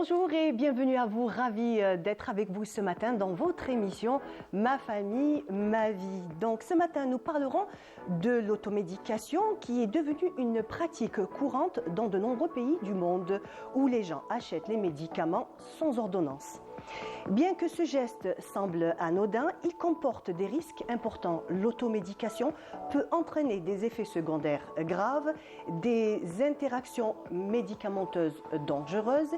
Bonjour et bienvenue à vous, ravi d'être avec vous ce matin dans votre émission Ma famille, ma vie. Donc ce matin nous parlerons de l'automédication qui est devenue une pratique courante dans de nombreux pays du monde où les gens achètent les médicaments sans ordonnance. Bien que ce geste semble anodin, il comporte des risques importants. L'automédication peut entraîner des effets secondaires graves, des interactions médicamenteuses dangereuses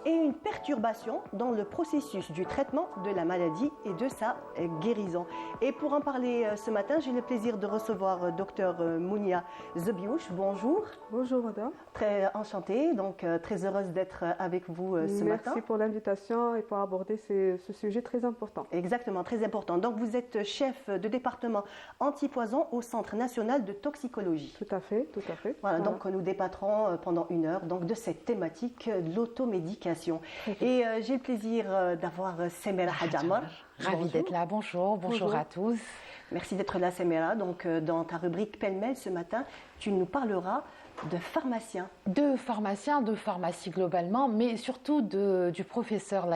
et une perturbation dans le processus du traitement de la maladie et de sa guérison. Et pour en parler ce matin, j'ai le plaisir de recevoir Dr Mounia Zebiouf. Bonjour. Bonjour madame. Très enchantée, donc très heureuse d'être avec vous ce matin. Merci pour l'invitation et pour aborder ce sujet très important. Exactement, très important. Donc vous êtes chef de département antipoison au Centre national de toxicologie. Tout à fait, tout à fait. Voilà, donc nous débattrons pendant une heure donc, de cette thématique, l'automédication. Et j'ai le plaisir d'avoir Semera Hadjamar. Ravie d'être là, bonjour à tous. Merci d'être là Semera. Donc dans ta rubrique pêle-mêle ce matin, tu nous parleras de pharmaciens. De pharmaciens, de pharmacie globalement, mais surtout du professeur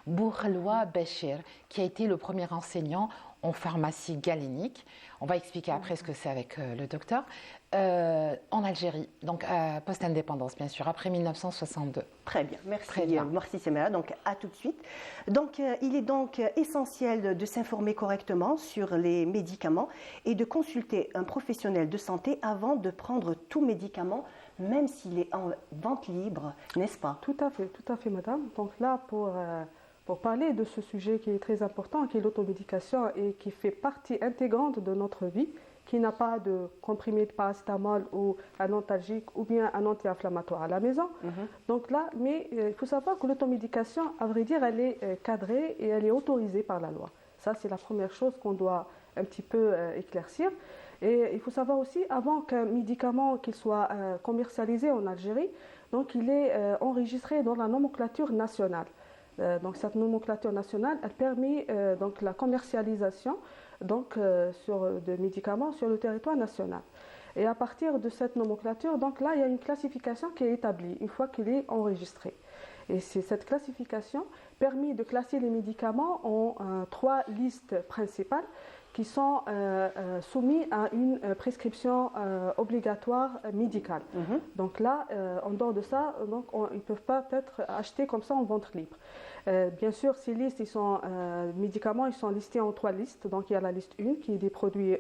Bourloua Béchir, qui a été le premier enseignant en pharmacie galénique. On va expliquer après ce que c'est avec le docteur. En Algérie, donc post-indépendance bien sûr, après 1962. Très bien, merci. Très bien. Merci Semera, donc à tout de suite. Donc il est donc essentiel de s'informer correctement sur les médicaments et de consulter un professionnel de santé avant de prendre tout médicament, même s'il est en vente libre, n'est-ce pas? Tout à fait madame. Donc là pour parler de ce sujet qui est très important, qui est l'automédication et qui fait partie intégrante de notre vie, qui n'a pas de comprimé de paracétamol ou un antalgique ou bien un anti-inflammatoire à la maison. Donc là, mais il faut savoir que l'automédication, à vrai dire, elle est cadrée et elle est autorisée par la loi. Ça, c'est la première chose qu'on doit un petit peu éclaircir. Et il faut savoir aussi, avant qu'un médicament qu'il soit commercialisé en Algérie, donc il est enregistré dans la nomenclature nationale. Donc cette nomenclature nationale, elle permet donc la commercialisation de médicaments sur le territoire national. Et à partir de cette nomenclature, donc là, il y a une classification qui est établie une fois qu'il est enregistré. Et cette classification permet de classer les médicaments en trois listes principales qui sont soumis à une prescription obligatoire médicale. Donc là, en dehors de ça, donc ils ne peuvent pas être achetés comme ça en vente libre. Bien sûr, ces listes, médicaments, ils sont listés en trois listes. Donc il y a la liste 1 qui est des produits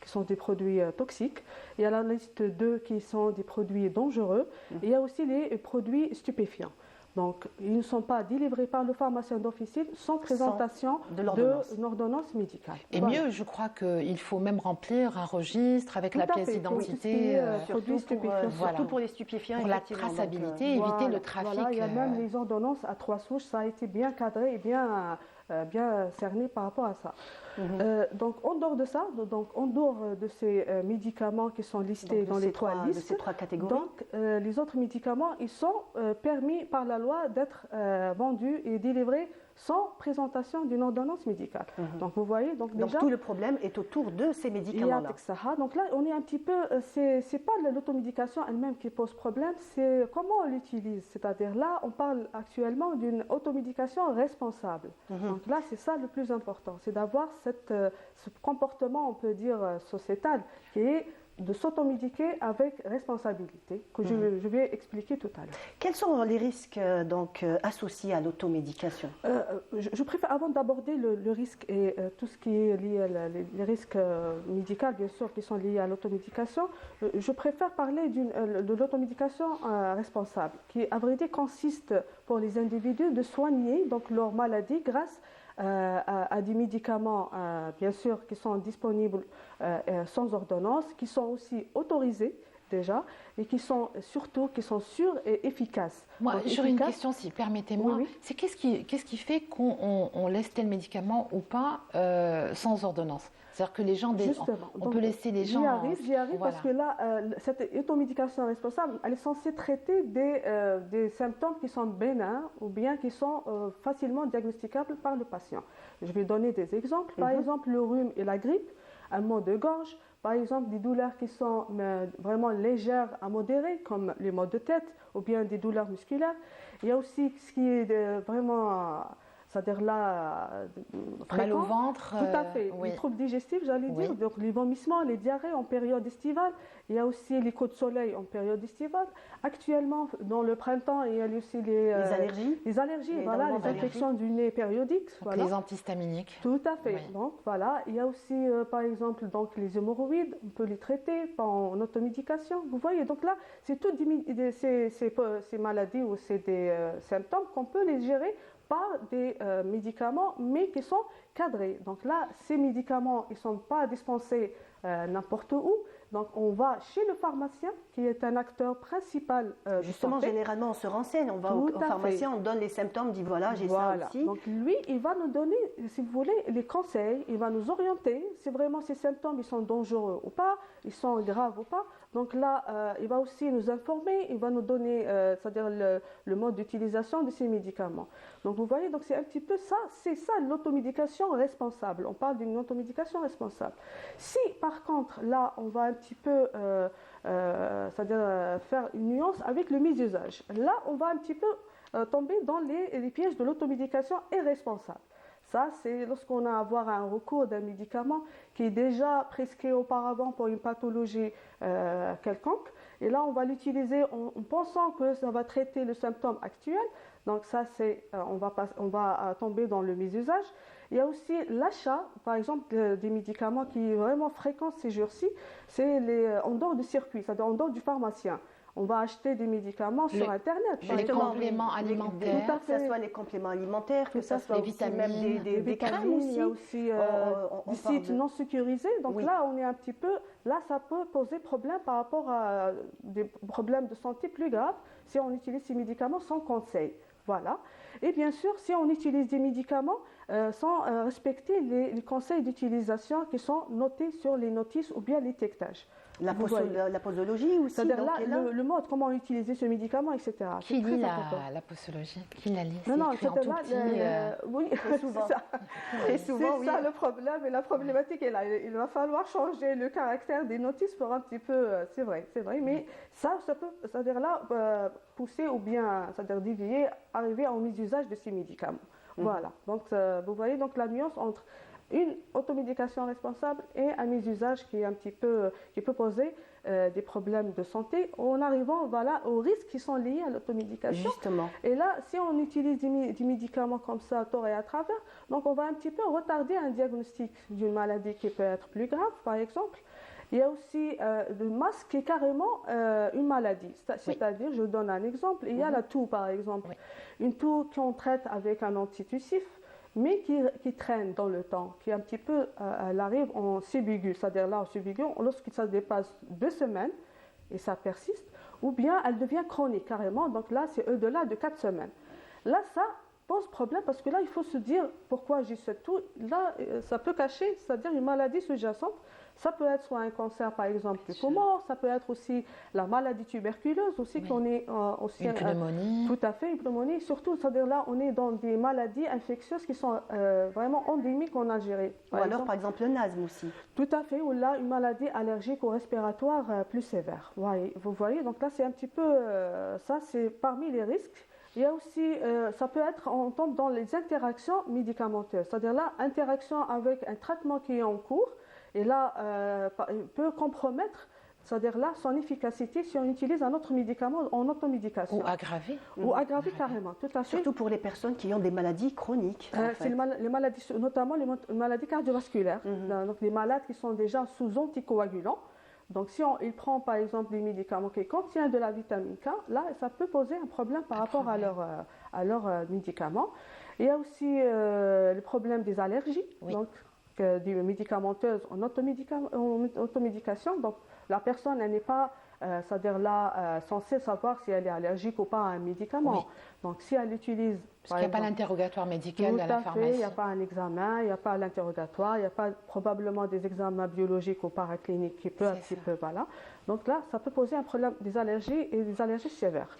qui sont des produits toxiques. Il y a la liste 2 qui sont des produits dangereux. Et il y a aussi les produits stupéfiants. Donc, ils ne sont pas délivrés par le pharmacien d'officine sans présentation d'une ordonnance médicale. Et voilà. Mieux, je crois qu'il faut même remplir un registre avec la pièce d'identité. Surtout pour les stupéfiants. Pour la traçabilité, éviter le trafic. Voilà, il y a même les ordonnances à 3 souches, ça a été bien cadré et bien cerné par rapport à ça. Donc en dehors de ça, en dehors de ces médicaments qui sont listés dans les trois listes, de ces trois catégories, donc les autres médicaments, ils sont permis par la loi d'être vendus et délivrés sans présentation d'une ordonnance médicale. Donc vous voyez, déjà, tout le problème est autour de ces médicaments-là. Donc là, on est un petit peu, c'est pas l'automédication elle-même qui pose problème, c'est comment on l'utilise. C'est-à-dire là, on parle actuellement d'une automédication responsable. Donc là, c'est ça le plus important, c'est d'avoir ce comportement, on peut dire, sociétal, qui est de s'automédiquer avec responsabilité, que je vais expliquer tout à l'heure. Quels sont les risques associés à l'automédication? Je préfère, avant d'aborder le risque et tout ce qui est lié à les risques médicaux, bien sûr, qui sont liés à l'automédication, je préfère parler de l'automédication responsable, qui, à vrai dire, consiste pour les individus de soigner donc leur maladie grâce à des médicaments, bien sûr, qui sont disponibles sans ordonnance, qui sont aussi autorisés déjà, et qui sont surtout sûrs et efficaces. Moi, j'aurais une question, si permettez-moi. Oui. C'est qu'est-ce qui fait qu'on laisse tel médicament ou pas sans ordonnance? C'est-à-dire que les gens, on peut laisser les gens... J'y arrive voilà. Parce que là, cette automédication responsable, elle est censée traiter des symptômes qui sont bénins ou bien qui sont facilement diagnosticables par le patient. Je vais donner des exemples. Par exemple, le rhume et la grippe, un mot de gorge, par exemple des douleurs qui sont vraiment légères à modérées, comme les maux de tête ou bien des douleurs musculaires. Il y a aussi ce qui est vraiment, c'est-à-dire là, Mal au fréquent. ventre. Tout à fait. Oui. Les troubles digestifs, j'allais Oui. dire, donc les vomissements, les diarrhées en période estivale. Il y a aussi les coups de soleil en période estivale. Actuellement, dans le printemps, il y a aussi les allergies. Les allergies, Les voilà, moments les infections du nez périodiques. Donc, Voilà. les antihistaminiques. Tout à fait. Oui. Donc voilà, il y a aussi par exemple donc les hémorroïdes, on peut les traiter en automédication. Vous voyez, donc là, c'est toutes ces maladies ou c'est des symptômes qu'on peut les gérer par des médicaments, mais qui sont cadrés. Donc là, ces médicaments, ils ne sont pas dispensés n'importe où. Donc on va chez le pharmacien, qui est un acteur principal Justement, de santé. généralement, on se renseigne, on va au Tout à pharmacien, fait. on donne les symptômes, on dit voilà, j'ai ça aussi. Donc lui, il va nous donner, si vous voulez, les conseils, il va nous orienter si vraiment ces symptômes ils sont dangereux ou pas, ils sont graves ou pas. Donc là, il va aussi nous informer, il va nous donner, c'est-à-dire le mode d'utilisation de ces médicaments. Donc vous voyez, donc c'est un petit peu ça, c'est ça l'automédication responsable. On parle d'une automédication responsable. Si par contre, là, on va un petit peu c'est-à-dire faire une nuance avec le mésusage. Là, on va un petit peu tomber dans les pièges de l'automédication irresponsable. Ça, c'est lorsqu'on a à avoir un recours d'un médicament qui est déjà prescrit auparavant pour une pathologie quelconque. Et là, on va l'utiliser en pensant que ça va traiter le symptôme actuel. Donc ça, on va tomber dans le mésusage. Il y a aussi l'achat, par exemple, des médicaments qui est vraiment fréquent ces jours-ci, c'est en dehors du circuit, c'est-à-dire en dehors du pharmacien. On va acheter des médicaments sur Internet. Les compléments alimentaires. Que ce soit les compléments alimentaires, que ce soit les aussi vitamines, même des crèmes vitamines, aussi. il y a aussi On des parle sites non sécurisés. Donc Oui. là, on est un petit peu... Là, ça peut poser problème par rapport à des problèmes de santé plus graves si on utilise ces médicaments sans conseil. Voilà. Et bien sûr, si on utilise des médicaments sans respecter les conseils d'utilisation qui sont notés sur les notices ou bien l'étiquetage. La posologie aussi. C'est-à-dire donc, là, le mode, comment utiliser ce médicament, etc. Qui C'est très lit important. la posologie? Qui la lit? Non, C'est écrit en c'est-à-dire tout là, petit, oui, Très souvent. c'est ça. Très souvent, C'est oui. ça le problème et la problématique est là. Il va falloir changer le caractère des notices pour un petit peu, c'est vrai, mais ça peut, c'est-à-dire là, pousser ou bien, c'est-à-dire dévier, arriver au mésusage de ces médicaments. Voilà, donc vous voyez donc la nuance entre une automédication responsable et un mésusage qui est un petit peu, qui peut poser des problèmes de santé en arrivant voilà, aux risques qui sont liés à l'automédication. Justement. Et là, si on utilise des médicaments comme ça, à tort et à travers, donc on va un petit peu retarder un diagnostic d'une maladie qui peut être plus grave, par exemple. Il y a aussi le masque qui est carrément une maladie. C'est-à-dire, je donne un exemple, il y a la toux, par exemple. Une toux qu'on traite avec un antitussif, mais qui traîne dans le temps, qui un petit peu, elle arrive en subaiguë, c'est-à-dire là en subaiguë, lorsque ça dépasse 2 semaines et ça persiste, ou bien elle devient chronique carrément, donc là c'est au-delà de 4 semaines. Là ça pose problème parce que là il faut se dire pourquoi j'ai cette toux, là ça peut cacher, c'est-à-dire une maladie sous-jacente. Ça peut être soit un cancer par exemple du poumon, ça peut être aussi la maladie tuberculeuse aussi qu'on est aussi une pneumonie. Tout à fait, une pneumonie. Surtout, c'est-à-dire là on est dans des maladies infectieuses qui sont vraiment endémiques en Algérie. Ou alors par exemple le asthme aussi. Tout à fait, ou là une maladie allergique ou respiratoire plus sévère. Vous voyez, donc là c'est un petit peu ça, c'est parmi les risques. Il y a aussi, ça peut être, on tombe dans les interactions médicamenteuses, c'est-à-dire là, interaction avec un traitement qui est en cours. Et là, peut compromettre, c'est-à-dire là, son efficacité si on utilise un autre médicament en automédication. Ou aggraver. Ou aggraver carrément, tout à fait. Surtout pour les personnes qui ont des maladies chroniques. C'est les maladies, notamment les maladies cardiovasculaires. Donc les malades qui sont déjà sous anticoagulants. Donc si il prend par exemple des médicaments qui contiennent de la vitamine K, là, ça peut poser un problème par rapport à leurs médicaments. Il y a aussi le problème des allergies. Oui. Donc, des médicamenteuses en automédication. Donc, la personne n'est pas, c'est-à-dire là, censée savoir si elle est allergique ou pas à un médicament. Oui. Donc, si elle utilise... Parce qu'il n'y a pas l'interrogatoire médical à la pharmacie. Il n'y a pas un examen, il n'y a pas l'interrogatoire, il n'y a pas probablement des examens biologiques ou paracliniques qui peut un petit peu, voilà. Donc là, ça peut poser un problème des allergies et des allergies sévères.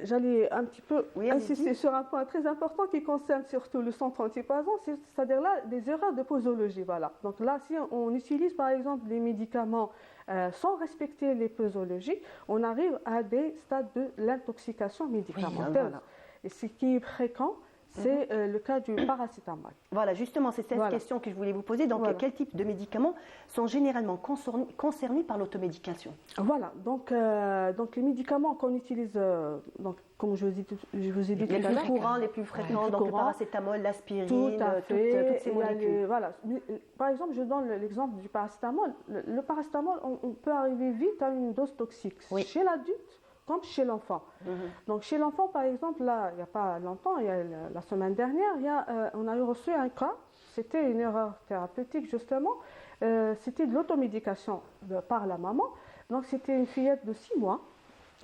J'allais un petit peu Oui, insister allez-y. sur un point très important qui concerne surtout le centre antipoison, c'est-à-dire là des erreurs de posologie. Voilà. Donc là, si on utilise par exemple des médicaments sans respecter les posologies, on arrive à des stades de l'intoxication médicamenteuse. voilà. Et ce qui est fréquent, c'est le cas du paracétamol. Voilà, justement, c'est cette Voilà. question que je voulais vous poser. Donc, Voilà. quel type de médicaments sont généralement concernés par l'automédication? Voilà, donc les médicaments qu'on utilise, donc, comme je vous ai dit tout Les à plus l'heure, courants, les plus fréquents, plus donc le courants. paracétamol, l'aspirine, Tout à fait. toutes ces Il y a molécules. voilà. Par exemple, je donne l'exemple du paracétamol. Le paracétamol, on peut arriver vite à une dose toxique Oui. chez l'adulte comme chez l'enfant. Donc chez l'enfant, par exemple, là, il n'y a pas longtemps, il y a la semaine dernière, on a eu reçu un cas. C'était une erreur thérapeutique justement. C'était de l'automédication par la maman. Donc c'était une fillette de 6 mois.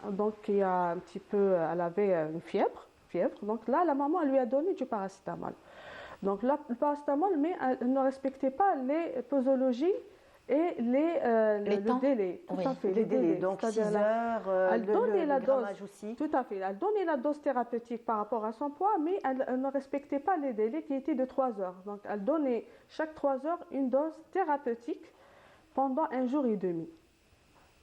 Donc elle avait une fièvre. Donc là, la maman elle lui a donné du paracétamol. Donc là, le paracétamol, mais elle ne respectait pas les posologies et le temps. délai. Tout Oui, à fait, Les délais, donc 6 C'est-à-dire heures, elle donnait la le dose. grammage aussi. Tout à fait. Elle donnait la dose thérapeutique par rapport à son poids, mais elle ne respectait pas les délais qui étaient de 3 heures. Donc elle donnait chaque 3 heures une dose thérapeutique pendant 1 jour et demi,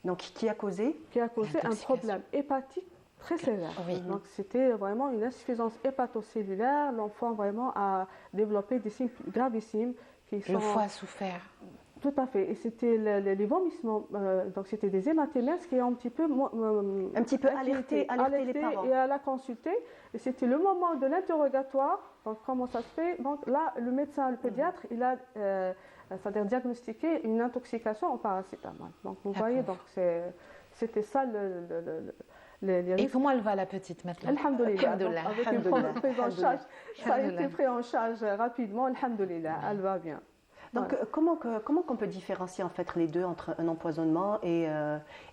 Donc, qui a causé? qui a causé un L'intoxication. problème hépatique très sévère. Oui. Donc c'était vraiment une insuffisance hépatocellulaire. L'enfant vraiment a développé des signes gravissimes qui sont... Le foie a souffert. Tout à fait. Et c'était les vomissements, donc c'était des hématémèses qui ont un petit peu alerté les parents. et à la consulter. Et c'était le moment de l'interrogatoire. Donc comment ça se fait? Donc là, le médecin, le pédiatre, il a c'est-à-dire diagnostiqué une intoxication au paracétamol. Donc vous D'accord. voyez, donc c'était ça les Et risques. comment elle va, la petite, maintenant? Alhamdulillah. Alhamdulillah. Donc, avec une Alhamdulillah. prise en charge, ça a été Alhamdulillah. pris en charge rapidement. Alhamdulillah, elle va bien. Donc, comment qu'on peut différencier en fait les deux entre un empoisonnement et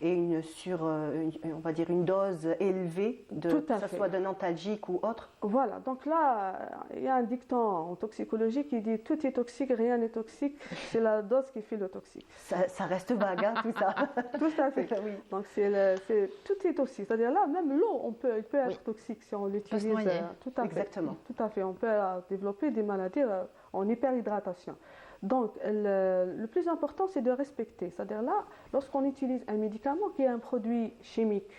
on va dire une dose élevée, Tout à que ce fait. soit d'un antalgique ou autre? Voilà, donc là, il y a un dicton en toxicologie qui dit tout est toxique, rien n'est toxique, c'est la dose qui fait le toxique. Ça reste vague, hein, tout ça. Tout à fait. Oui. Donc tout est toxique, c'est-à-dire là, même l'eau, il peut être Oui. toxique si on l'utilise. se noyer. Tout à fait. Exactement. Tout à fait, on peut développer des maladies en hyperhydratation. Donc, le plus important, c'est de respecter. C'est-à-dire là, lorsqu'on utilise un médicament qui est un produit chimique,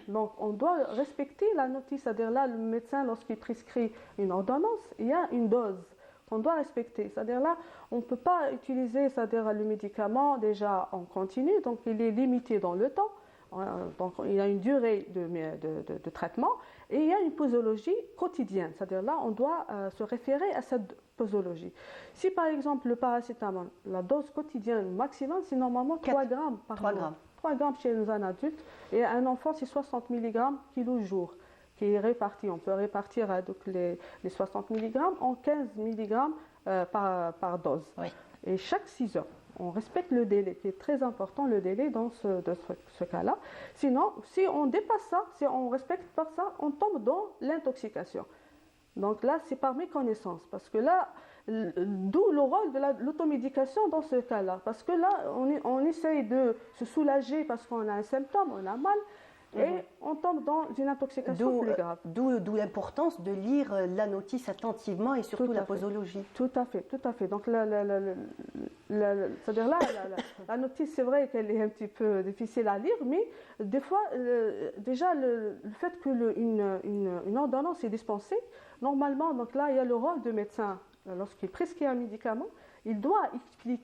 donc on doit respecter la notice. C'est-à-dire là, le médecin, lorsqu'il prescrit une ordonnance, il y a une dose qu'on doit respecter. C'est-à-dire là, on ne peut pas utiliser, c'est-à-dire le médicament déjà en continu, donc il est limité dans le temps. Donc il y a une durée de traitement et il y a une posologie quotidienne. C'est-à-dire là, on doit se référer à cette posologie. Si par exemple le paracétamol, la dose quotidienne maximum, c'est normalement 3 grammes par 3 jour. grammes. 3 grammes chez un adulte et un enfant, c'est 60 mg kilo-jour qui est réparti. On peut répartir donc les 60 mg en 15 mg par dose. Oui. Et chaque 6 heures. On respecte le délai, qui est très important, le délai dans ce cas-là. Sinon, si on dépasse ça, si on ne respecte pas ça, on tombe dans l'intoxication. Donc là, c'est par méconnaissance, parce que là, d'où le rôle de l'automédication dans ce cas-là. Parce que là, on essaye de se soulager parce qu'on a un symptôme, on a mal, et on tombe dans une intoxication plus grave. D'où l'importance de lire la notice attentivement et surtout Tout à la fait. posologie. Tout à fait, tout à fait. Donc, c'est-à-dire là, la notice, c'est vrai qu'elle est un petit peu difficile à lire, mais des fois, déjà, le fait qu'une ordonnance est dispensée, normalement, donc là, il y a le rôle du médecin. Lorsqu'il prescrit un médicament, il doit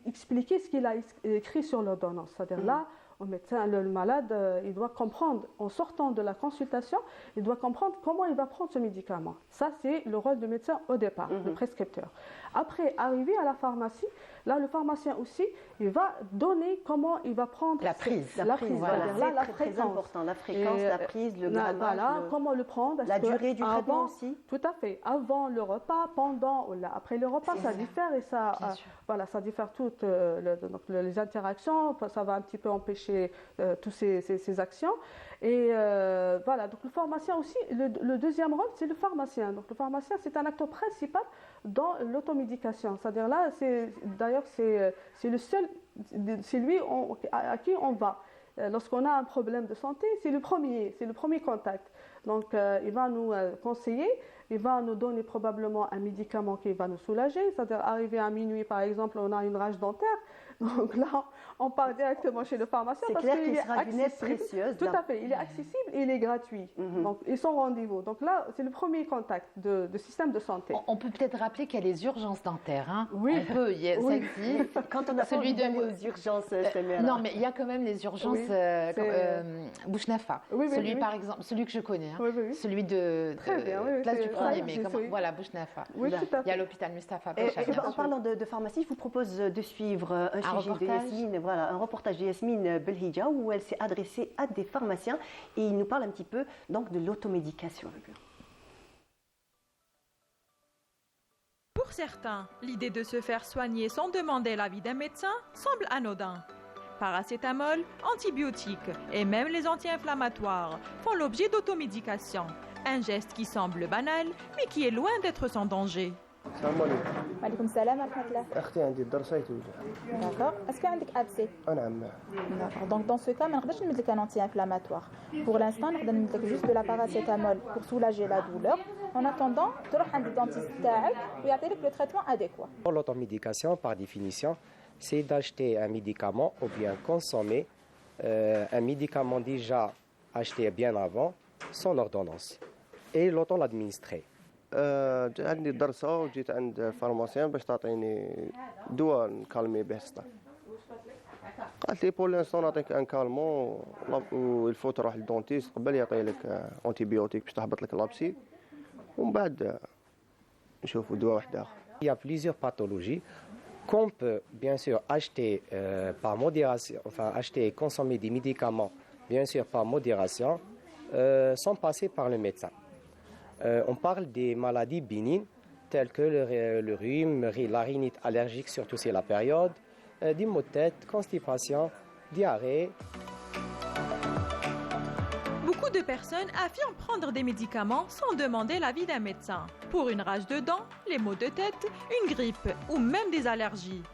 expliquer ce qu'il a écrit sur l'ordonnance. C'est-à-dire là, au médecin, le malade, il doit comprendre, en sortant de la consultation, il doit comprendre comment il va prendre ce médicament. Ça, c'est le rôle du médecin au départ, le prescripteur. Après, arrivé à la pharmacie, là, le pharmacien aussi, il va donner comment il va prendre La prise. la prise, Voilà, c'est-à-dire là, c'est la très fréquence. important. La fréquence, Et, la prise, le grammage, voilà, comment le prendre. la Est-ce que durée du traitement avant- aussi. Tout à fait. Avant le repas, pendant ou là, après le repas, C'est ça ça. diffère et ça, Bien sûr. voilà, ça diffère toutes donc, les interactions. Ça va un petit peu empêcher toutes ces actions. Et voilà, donc le pharmacien aussi, le deuxième rôle, c'est le pharmacien. Donc le pharmacien, c'est un acteur principal dans l'automédication. C'est-à-dire là, d'ailleurs, c'est le seul, c'est lui à qui on va. Lorsqu'on a un problème de santé, c'est le premier contact. Donc, il va nous conseiller, il va nous donner probablement un médicament qui va nous soulager. C'est-à-dire, arrivé à minuit, par exemple, on a une rage dentaire. Donc là, on part directement chez le pharmacien. C'est parce clair qu'il qu'il sera d'une aide accessible. précieuse. Tout à fait, il est accessible et il est gratuit. Donc, ils sont rendez-vous. Donc là, c'est le premier contact de système de santé. On peut peut-être rappeler qu'il y a les urgences dentaires. Hein. Oui. On peut, ça Oui. existe. Quand on a pas envie d'aller aux urgences, Samira. Non, mais il y a quand même les urgences Bouchnafa. Oui, oui, celui, oui. par exemple, celui que je connais. Hein. Oui, oui, oui. Celui de Très bien, oui, place c'est- du ça 1er mai. existe, Comment... oui. Voilà, Bouchnafa. Oui, tout à Il y a fait. l'hôpital Mustapha Et, Pacha, bien en sûr. parlant de pharmacie, je vous propose de suivre un sujet de reportage. Yasmine, voilà, un reportage de Yasmine Belhidja où elle s'est adressée à des pharmaciens et il nous parle un petit peu donc de l'automédication. Pour certains, l'idée de se faire soigner sans demander l'avis d'un médecin semble anodin. Paracétamol, antibiotiques et même les anti-inflammatoires font l'objet d'automédication. Un geste qui semble banal, mais qui est loin d'être sans danger. السلام عليكم. وعليكم السلام ورحمة الله. اختي عندي الضرسه توجع. D'accord. Est-ce que عندك abcès? نعم. D'accord. Donc dans ce cas, ما نقدرش نمد لك un anti-inflammatoire. Pour l'instant, نقدر نمد لك juste de la paracétamol pour soulager la douleur. En attendant, تروح عند الدنتيست تاعك ويعطي لك le traitement adéquat. Pour l'automédication, par définition, c'est d'acheter un médicament ou bien consommer un médicament déjà acheté bien avant, sans ordonnance, et l'auto-l'administrer. جا عندي ضرسه وجيت عند الفارماسيان باش تعطيني دواء نكالمي به الصداع. قالت لي بور لانستون نعطيك ان كالمون والفو تروح للدونتيست قبل يعطي لك انتيبيوتيك باش تهبط لك لابسي ومن بعد نشوفوا دواء واحد اخر. Il y a plusieurs pathologies qu'on peut bien sûr acheter par modération, enfin acheter et consommer des médicaments bien sûr par modération sans passer par le médecin. On parle des maladies bénignes telles que le rhume, la rhinite allergique, surtout c'est la période, des maux de tête, constipation, diarrhée. Beaucoup de personnes affirment prendre des médicaments sans demander l'avis d'un médecin. Pour une rage de dents, les maux de tête, une grippe ou même des allergies.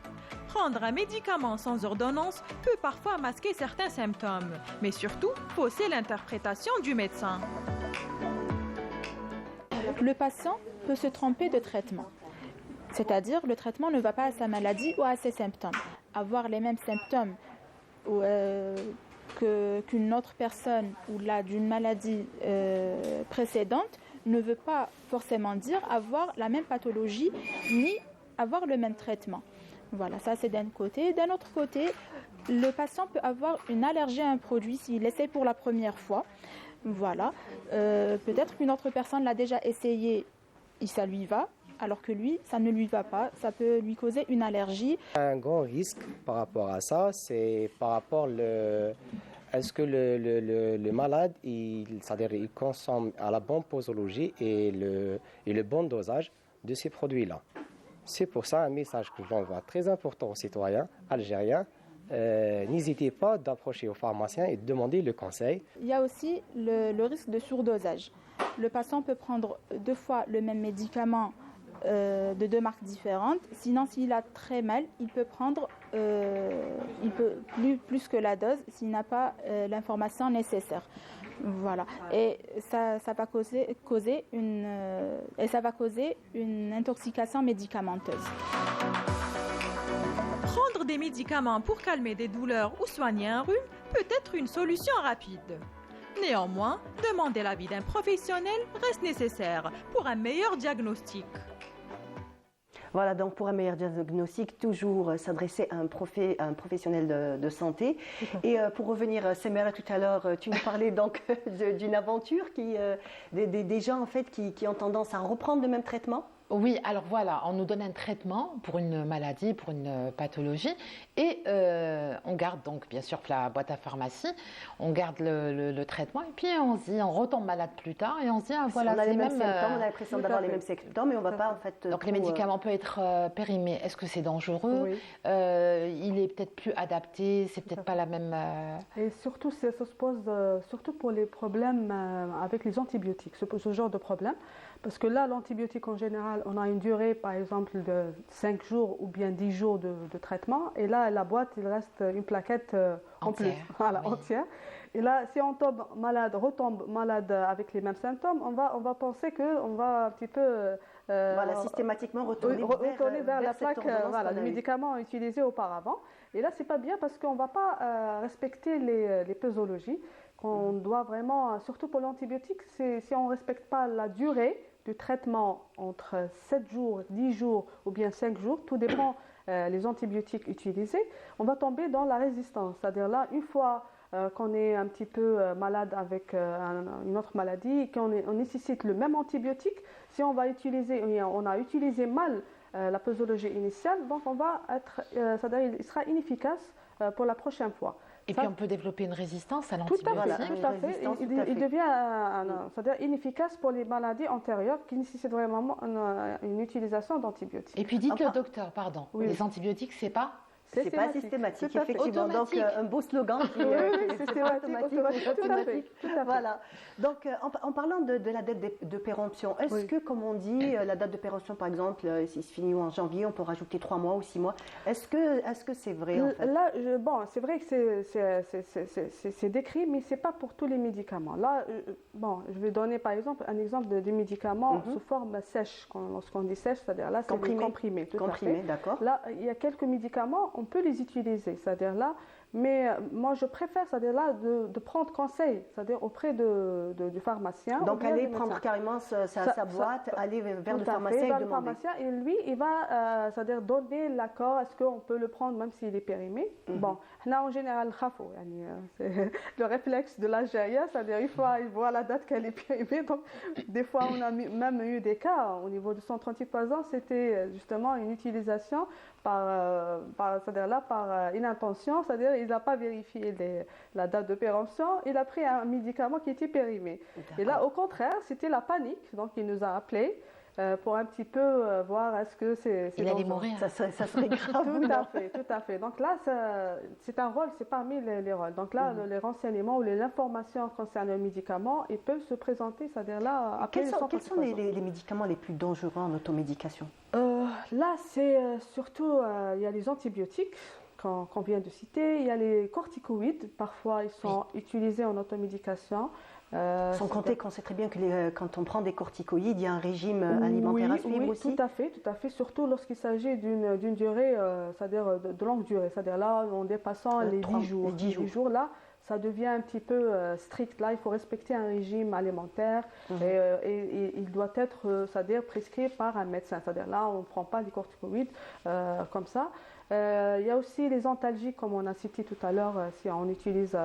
Prendre un médicament sans ordonnance peut parfois masquer certains symptômes, mais surtout fausser l'interprétation du médecin. Le patient peut se tromper de traitement. C'est-à-dire, le traitement ne va pas à sa maladie ou à ses symptômes. Avoir les mêmes symptômes qu'une autre personne ou là d'une maladie précédente ne veut pas forcément dire avoir la même pathologie ni avoir le même traitement. Voilà, ça c'est d'un côté. D'un autre côté, le patient peut avoir une allergie à un produit s'il essaie pour la première fois. Voilà, peut-être qu'une autre personne l'a déjà essayé et ça lui va, alors que lui, ça ne lui va pas, ça peut lui causer une allergie. Un grand risque par rapport à ça, c'est par rapport est-ce que le malade, c'est-à-dire il consomme à la bonne posologie et le bon dosage de ces produits-là. C'est pour ça un message que j'envoie très important aux citoyens algériens. N'hésitez pas d'approcher au pharmacien et de demander le conseil. Il y a aussi le risque de surdosage. Le patient peut prendre 2 fois le même médicament de 2 marques différentes. Sinon, s'il a très mal, il peut prendre plus que la dose s'il n'a pas l'information nécessaire. Voilà. Et ça va causer une intoxication médicamenteuse. Prendre des médicaments pour calmer des douleurs ou soigner un rhume peut être une solution rapide. Néanmoins, demander l'avis d'un professionnel reste nécessaire pour un meilleur diagnostic. Voilà, donc pour un meilleur diagnostic, toujours s'adresser à un professionnel de santé. Et pour revenir, Samira, tout à l'heure, tu nous parlais donc d'une aventure des gens en fait qui ont tendance à reprendre le même traitement. Oui, alors voilà, on nous donne un traitement pour une maladie, pour une pathologie, et on garde donc bien sûr la boîte à pharmacie, on garde le traitement, et puis on se dit, on retombe malade plus tard, et on se dit, ah, voilà, on a les c'est mêmes même, symptômes, on a l'impression d'avoir les mêmes symptômes, mais on ne va pas en fait. Donc les médicaments peuvent être périmés. Est-ce que c'est dangereux? Oui. Il est peut-être plus adapté, c'est peut-être pas la même. Et surtout, ça se pose surtout pour les problèmes avec les antibiotiques, ce genre de problème. Parce que là, l'antibiotique en général, on a une durée par exemple de 5 jours ou bien 10 jours de traitement. Et là, la boîte, il reste une plaquette en plus, Entière, voilà, oui. entière. Et là, si on tombe malade, retombe malade avec les mêmes symptômes, on va penser qu'on va un petit peu Voilà, systématiquement retourner retourner vers la cette plaque, ordonnance voilà, qu'on le a eue. médicament utilisé auparavant. Et là, c'est pas bien parce qu'on ne va pas respecter les posologies, qu'on doit vraiment, surtout pour l'antibiotique, si on ne respecte pas la durée du traitement entre 7 jours, 10 jours ou bien 5 jours, tout dépend les antibiotiques utilisés, on va tomber dans la résistance. C'est-à-dire là, une fois qu'on est un petit peu malade avec une autre maladie et on nécessite le même antibiotique, si on va utiliser, on a utilisé mal la posologie initiale, donc on va être, c'est-à-dire il sera inefficace pour la prochaine fois. Et Ça, puis on peut développer une résistance à tout à l'antibiotique. Voilà, fait, une tout à fait. résistance, Il, tout à il fait. devient c'est-à-dire inefficace pour les maladies antérieures qui nécessitent vraiment une utilisation d'antibiotiques. Et puis dites le Enfin, docteur, pardon, oui. les antibiotiques, c'est pas C'est pas systématique, Tout à fait. effectivement. Donc, Automatique. un beau slogan qui Oui, qui- c'est c'est pas systématique, automatique, tout à fait, tout à fait. Voilà. Donc, en parlant de la date de péremption, est-ce Oui. que, comme on dit, la date de péremption, par exemple, s'il se finit en janvier, on peut rajouter 3 mois ou 6 mois. Est-ce que c'est vrai, en fait? Là, bon, c'est vrai que c'est décrit, mais c'est pas pour tous les médicaments. Là, bon, je vais donner par exemple un exemple de médicaments sous forme sèche. Lorsqu'on dit sèche, c'est-à-dire là, c'est des Comprimé. comprimés. Tout à Comprimé, fait. d'accord. Là, il y a quelques médicaments, on peut les utiliser, c'est-à-dire là, mais moi je préfère, c'est-à-dire là, de prendre conseil, c'est-à-dire auprès du pharmacien. ou Donc, bien aller du prendre médecin. carrément sa boîte, aller vers Tout le à fait, pharmacien vers et le demander. pharmacien, et lui, il va, c'est-à-dire donner l'accord, est-ce qu'on peut le prendre même s'il est périmé. Bon, là en général, c'est le réflexe de l'Algérien, c'est-à-dire une fois il voit la date qu'elle est périmée, donc des fois on a même eu des cas au niveau de 138 par an, c'était justement une utilisation c'est-à-dire là, par inattention, c'est-à-dire il n'a pas vérifié la date de péremption, il a pris un médicament qui était périmé. Et là, au contraire, c'était la panique, donc il nous a appelés pour un petit peu voir est-ce que c'est Il allait dangereux. mourir. Ça serait grave ou Tout à non? fait, tout à fait. Donc là, c'est un rôle, c'est parmi les rôles. Donc là, les renseignements ou les informations concernant le médicament, ils peuvent se présenter, c'est-à-dire là, après Quels sont les médicaments les plus dangereux en automédication? Là, c'est surtout, il y a les antibiotiques qu'on vient de citer, il y a les corticoïdes, parfois ils sont utilisés en automédication. Sans compter qu'on sait très bien que quand on prend des corticoïdes, il y a un régime alimentaire à suivre oui, aussi. tout à fait, surtout lorsqu'il s'agit d'une durée, c'est-à-dire de longue durée, c'est-à-dire là, en dépassant les 10 jours. les 10 jours. 10 jours, là, ça devient un petit peu strict. Là, il faut respecter un régime alimentaire et il doit être, c'est-à-dire prescrit par un médecin. C'est-à-dire là, on ne prend pas les corticoïdes comme ça. Il y a aussi les antalgiques, comme on a cité tout à l'heure, si on utilise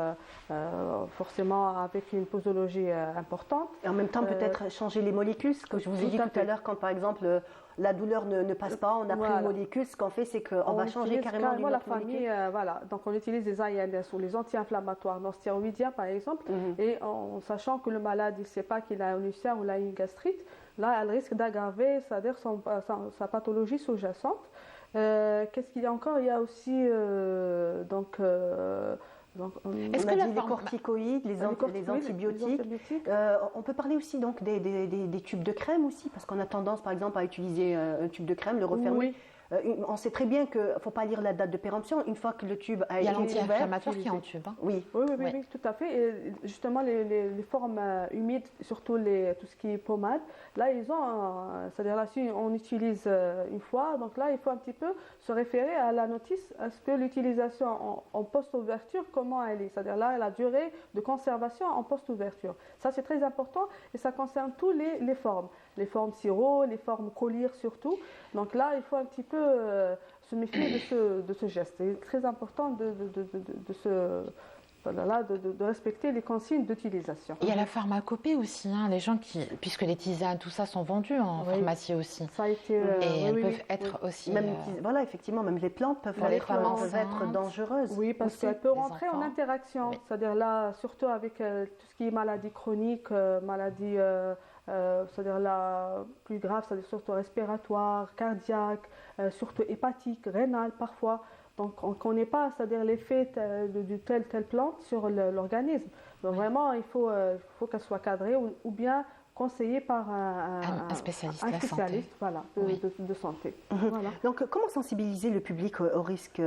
forcément avec une posologie importante. Et en même temps, peut-être changer les molécules, ce que je vous ai dit tout à l'heure, quand par exemple la douleur ne passe pas, on a pris une molécule, ce qu'on fait, c'est qu'on va changer carrément d'une la autre famille. molécule. Voilà. Donc on utilise les AINS ou les anti-inflammatoires non stéroïdiens, par exemple, et en sachant que le malade ne sait pas qu'il a un ulcère ou il a une gastrite, là, elle risque d'aggraver, c'est-à-dire sa pathologie sous-jacente. Qu'est-ce qu'il y a encore? Il y a aussi Est-ce que les corticoïdes, les antibiotiques, on peut parler aussi donc des tubes de crème aussi, parce qu'on a tendance par exemple à utiliser un tube de crème, le refermer. Oui. On sait très bien qu'il ne faut pas lire la date de péremption. Une fois que le tube a Il y a été ouvert, l'anti-inflammatoire qui est en tube. Hein. Oui. Oui, tout à fait. Et justement, les formes humides, surtout tout ce qui est pommade, là, ils ont, c'est-à-dire là, si on utilise une fois, donc là, il faut un petit peu se référer à la notice, à ce que l'utilisation en post-ouverture, comment elle est. C'est-à-dire là, la durée de conservation en post-ouverture. Ça, c'est très important et ça concerne tous les formes. Les formes sirop, les formes collyre surtout. Donc là, il faut un petit peu se méfier de ce geste. C'est très important de respecter les consignes d'utilisation. Il y a la pharmacopée aussi, hein, les gens puisque les tisanes, tout ça sont vendus en pharmacie aussi. Ça a été, et elles peuvent être aussi. Même, voilà, effectivement, même les plantes peuvent être dangereuses. Oui, parce qu'elles peuvent rentrer en interaction. Oui. C'est-à-dire là, surtout avec tout ce qui est maladie chronique, maladie, c'est-à-dire la plus grave, c'est-à-dire surtout respiratoire, cardiaque, surtout hépatique, rénale parfois. Donc on ne connaît pas, c'est-à-dire l'effet de telle plante sur l'organisme. Donc vraiment, il faut qu'elle soit cadrée ou bien conseillé par Un spécialiste de la spécialiste, santé. voilà, Oui. de santé. Mhm. Voilà. Donc, comment sensibiliser le public aux risques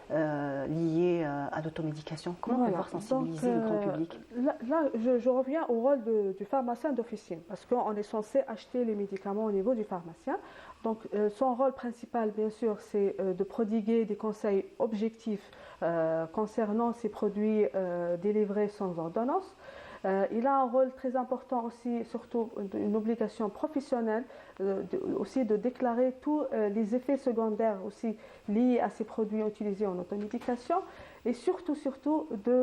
liés à l'automédication? Comment Voilà. pouvoir sensibiliser le grand public? Là, je reviens au rôle du pharmacien d'officine, parce qu'on est censé acheter les médicaments au niveau du pharmacien. Donc, son rôle principal, bien sûr, c'est de prodiguer des conseils objectifs concernant ces produits délivrés sans ordonnance. Il a un rôle très important aussi, surtout une obligation professionnelle, aussi de déclarer tous les effets secondaires aussi liés à ces produits utilisés en automédication, et surtout de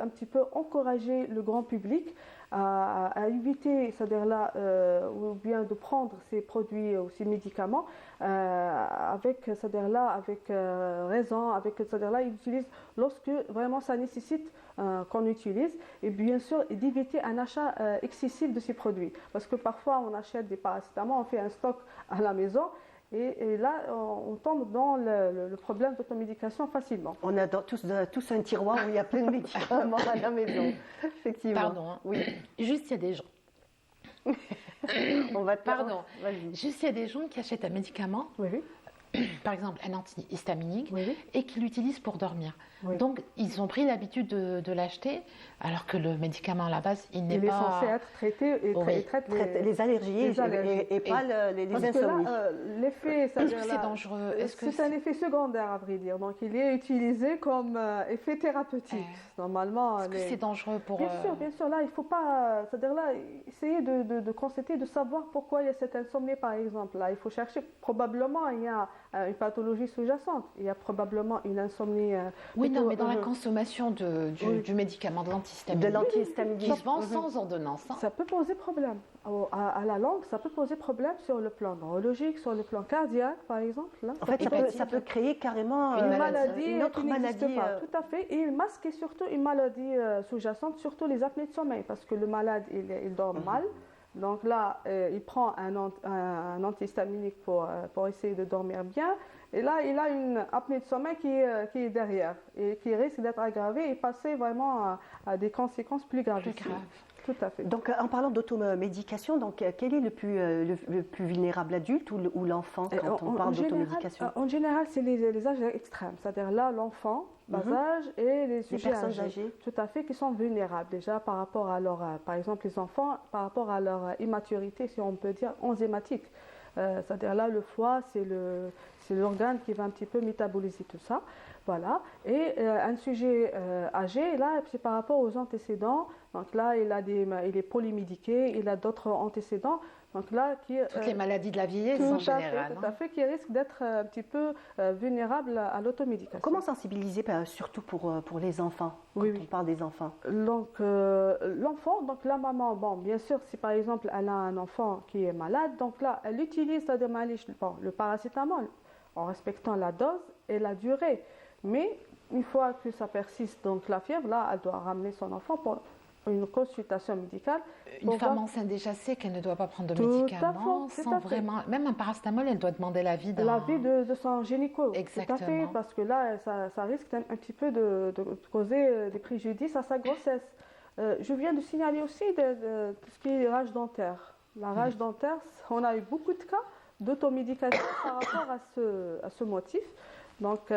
un petit peu encourager le grand public à éviter, c'est-à-dire là, ou bien de prendre ces produits ou ces médicaments avec, c'est-à-dire là, avec raison, avec, c'est-à-dire là, ils utilisent lorsque vraiment ça nécessite qu'on utilise, et bien sûr d'éviter un achat excessif de ces produits, parce que parfois on achète des paracétamol, on fait un stock à la maison. Et là, on tombe dans le problème d'automédication facilement. On a tous un tiroir où il y a plein de médicaments à la maison, effectivement. Pardon, hein. Oui. Juste, il y a des gens. On va te... Pardon. Vas-y. Juste, il y a des gens qui achètent un médicament, Oui, oui. par exemple un antihistaminique, Oui, oui. et qui l'utilisent pour dormir. Oui. Donc, ils ont pris l'habitude de l'acheter, alors que le médicament à la base, il n'est Il est pas... censé être traité et Oui. traite Traite les allergies, les allergies. et pas les Parce que insomnies. là, l'effet, Est-ce que c'est-à-dire c'est là, dangereux? Est-ce que c'est un effet secondaire, à vrai dire. Donc, il est utilisé comme effet thérapeutique. Normalement, est-ce que c'est dangereux pour... Bien sûr, là, il ne faut pas, c'est-à-dire là, essayer de constater, de savoir pourquoi il y a cette insomnie, par exemple. Là, il faut chercher, probablement, il y a une pathologie sous-jacente. Il y a probablement une insomnie. Oui, non, plutôt, mais dans la consommation du médicament, de l'antihistaminique, qui se vend sans ordonnance. Hein. Ça peut poser problème. À la langue, ça peut poser problème sur le plan neurologique, sur le plan cardiaque, par exemple. Là, En fait, ça peut créer carrément une maladie, une autre qui n'existe maladie. pas. Tout à fait. Et il masque surtout une maladie sous-jacente, surtout les apnées de sommeil, parce que le malade, il dort mal. Donc là, il prend un antihistaminique pour essayer de dormir bien. Et là, il a une apnée de sommeil qui est derrière et qui risque d'être aggravée et passer vraiment à des conséquences plus graves. Tout à fait. Donc, en parlant d'automédication, donc, quel est le plus vulnérable, l'adulte ou l'enfant quand on parle d'automédication? En général, c'est les âges extrêmes, c'est-à-dire là, l'enfant, bas âge, et les sujets âgés. Tout à fait, qui sont vulnérables déjà par rapport à leur, par exemple, les enfants, par rapport à leur immaturité, si on peut dire, enzymatique. C'est-à-dire là, le foie, c'est l'organe qui va un petit peu métaboliser tout ça. Voilà. Et un sujet âgé, là, c'est par rapport aux antécédents. Donc là, il est polymédiqué, il a d'autres antécédents. Donc là, toutes les maladies de la vieillesse en général. Tout à fait, qui risquent d'être un petit peu vulnérables à l'automédication. Comment sensibiliser, surtout pour les enfants, quand on parle des enfants? Donc, l'enfant, donc la maman, bon, bien sûr, si par exemple elle a un enfant qui est malade, donc là, elle utilise le paracétamol en respectant la dose et la durée. Mais une fois que ça persiste, donc la fièvre, là, elle doit ramener son enfant pour une consultation médicale. Une femme enceinte déjà sait qu'elle ne doit pas prendre de médicaments sans vraiment... Même un paracétamol, elle doit demander l'avis de son gynéco. Exactement. Tout à fait, parce que là, ça risque un petit peu de causer des préjudices à sa grossesse. Je viens de signaler aussi de ce qui est rage dentaire. La rage dentaire, on a eu beaucoup de cas d'automédication par rapport à ce motif. Donc,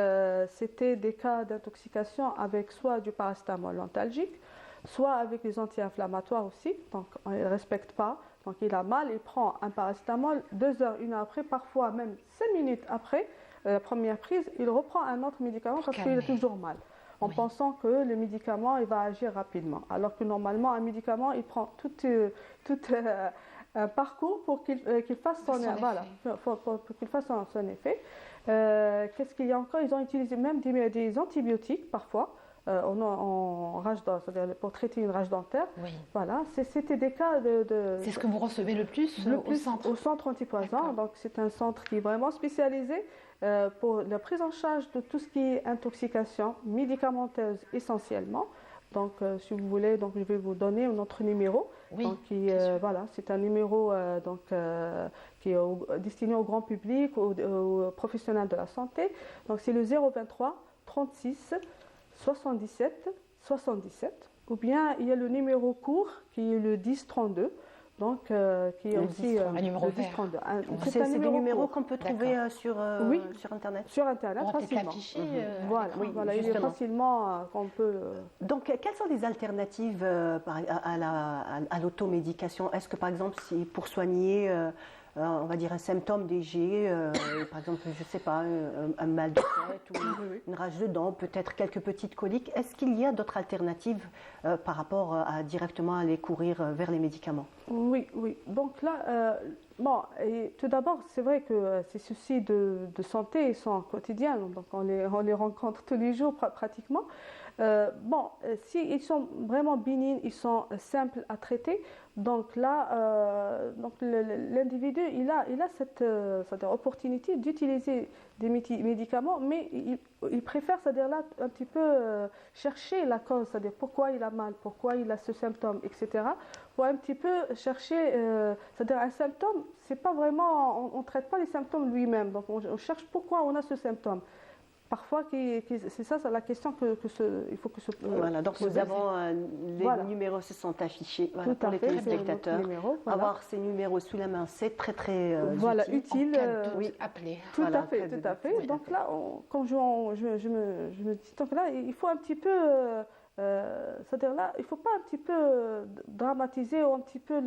c'était des cas d'intoxication avec soit du paracétamol antalgique, soit avec les anti-inflammatoires aussi. Donc, on ne respecte pas. Donc, il a mal, il prend un paracétamol, 2 heures, 1 heure après, parfois même 5 minutes après la première prise, il reprend un autre médicament parce qu'il a toujours mal, en pensant que le médicament il va agir rapidement. Alors que normalement, un médicament, il prend tout un parcours pour qu'il fasse son effet. Qu'est-ce qu'il y a encore? Ils ont utilisé même des antibiotiques parfois. En rage dentaire, c'est-à-dire pour traiter une rage dentaire. Oui. Voilà, c'était des cas de c'est ce que vous recevez le plus au centre? Au centre antipoison. Donc c'est un centre qui est vraiment spécialisé pour la prise en charge de tout ce qui est intoxication médicamenteuse essentiellement. Donc si vous voulez, donc je vais vous donner notre numéro. Oui, donc, voilà, c'est un numéro qui est destiné au grand public, aux professionnels de la santé. Donc c'est le 023 36 77 77 ou bien il y a le numéro court qui est le 1032. Donc, qui est Le aussi 10-32. Un numéro le vert. 1032. C'est des numéros court. qu'on peut trouver Oui. sur Internet. Sur Internet, On peut facilement. l'afficher. Voilà, Oui, voilà, il est justement. facilement qu'on peut. Donc, quelles sont les alternatives à l'automédication? Est-ce que, par exemple, si pour soigner, on va dire, un symptôme DG, par exemple, je ne sais pas, un mal de tête ou une rage de dents, peut-être quelques petites coliques, est-ce qu'il y a d'autres alternatives par rapport à directement aller courir vers les médicaments? Oui, oui. Donc là, bon, et tout d'abord, c'est vrai que ces soucis de santé ils sont quotidiens, donc on les rencontre tous les jours pratiquement. Bon, s'ils sont vraiment bénignes, ils sont simples à traiter, donc là, donc l'individu, il a cette opportunité d'utiliser des médicaments, mais il préfère, c'est-à-dire là, un petit peu chercher la cause, c'est-à-dire pourquoi il a mal, pourquoi il a ce symptôme, etc. Pour un petit peu chercher, c'est-à-dire un symptôme, c'est pas vraiment, on ne traite pas les symptômes lui-même, donc on cherche pourquoi on a ce symptôme. Parfois, c'est ça la question il faut que se Voilà, donc nous avons les numéros se sont affichés voilà, pour les téléspectateurs. Avoir ces numéros sous la main, c'est très très utile. Oui, appeler. Tout à fait. Oui. Donc là, quand je me dis, donc là, il faut un petit peu, c'est-à-dire là, il ne faut pas un petit peu dramatiser ou un petit peu,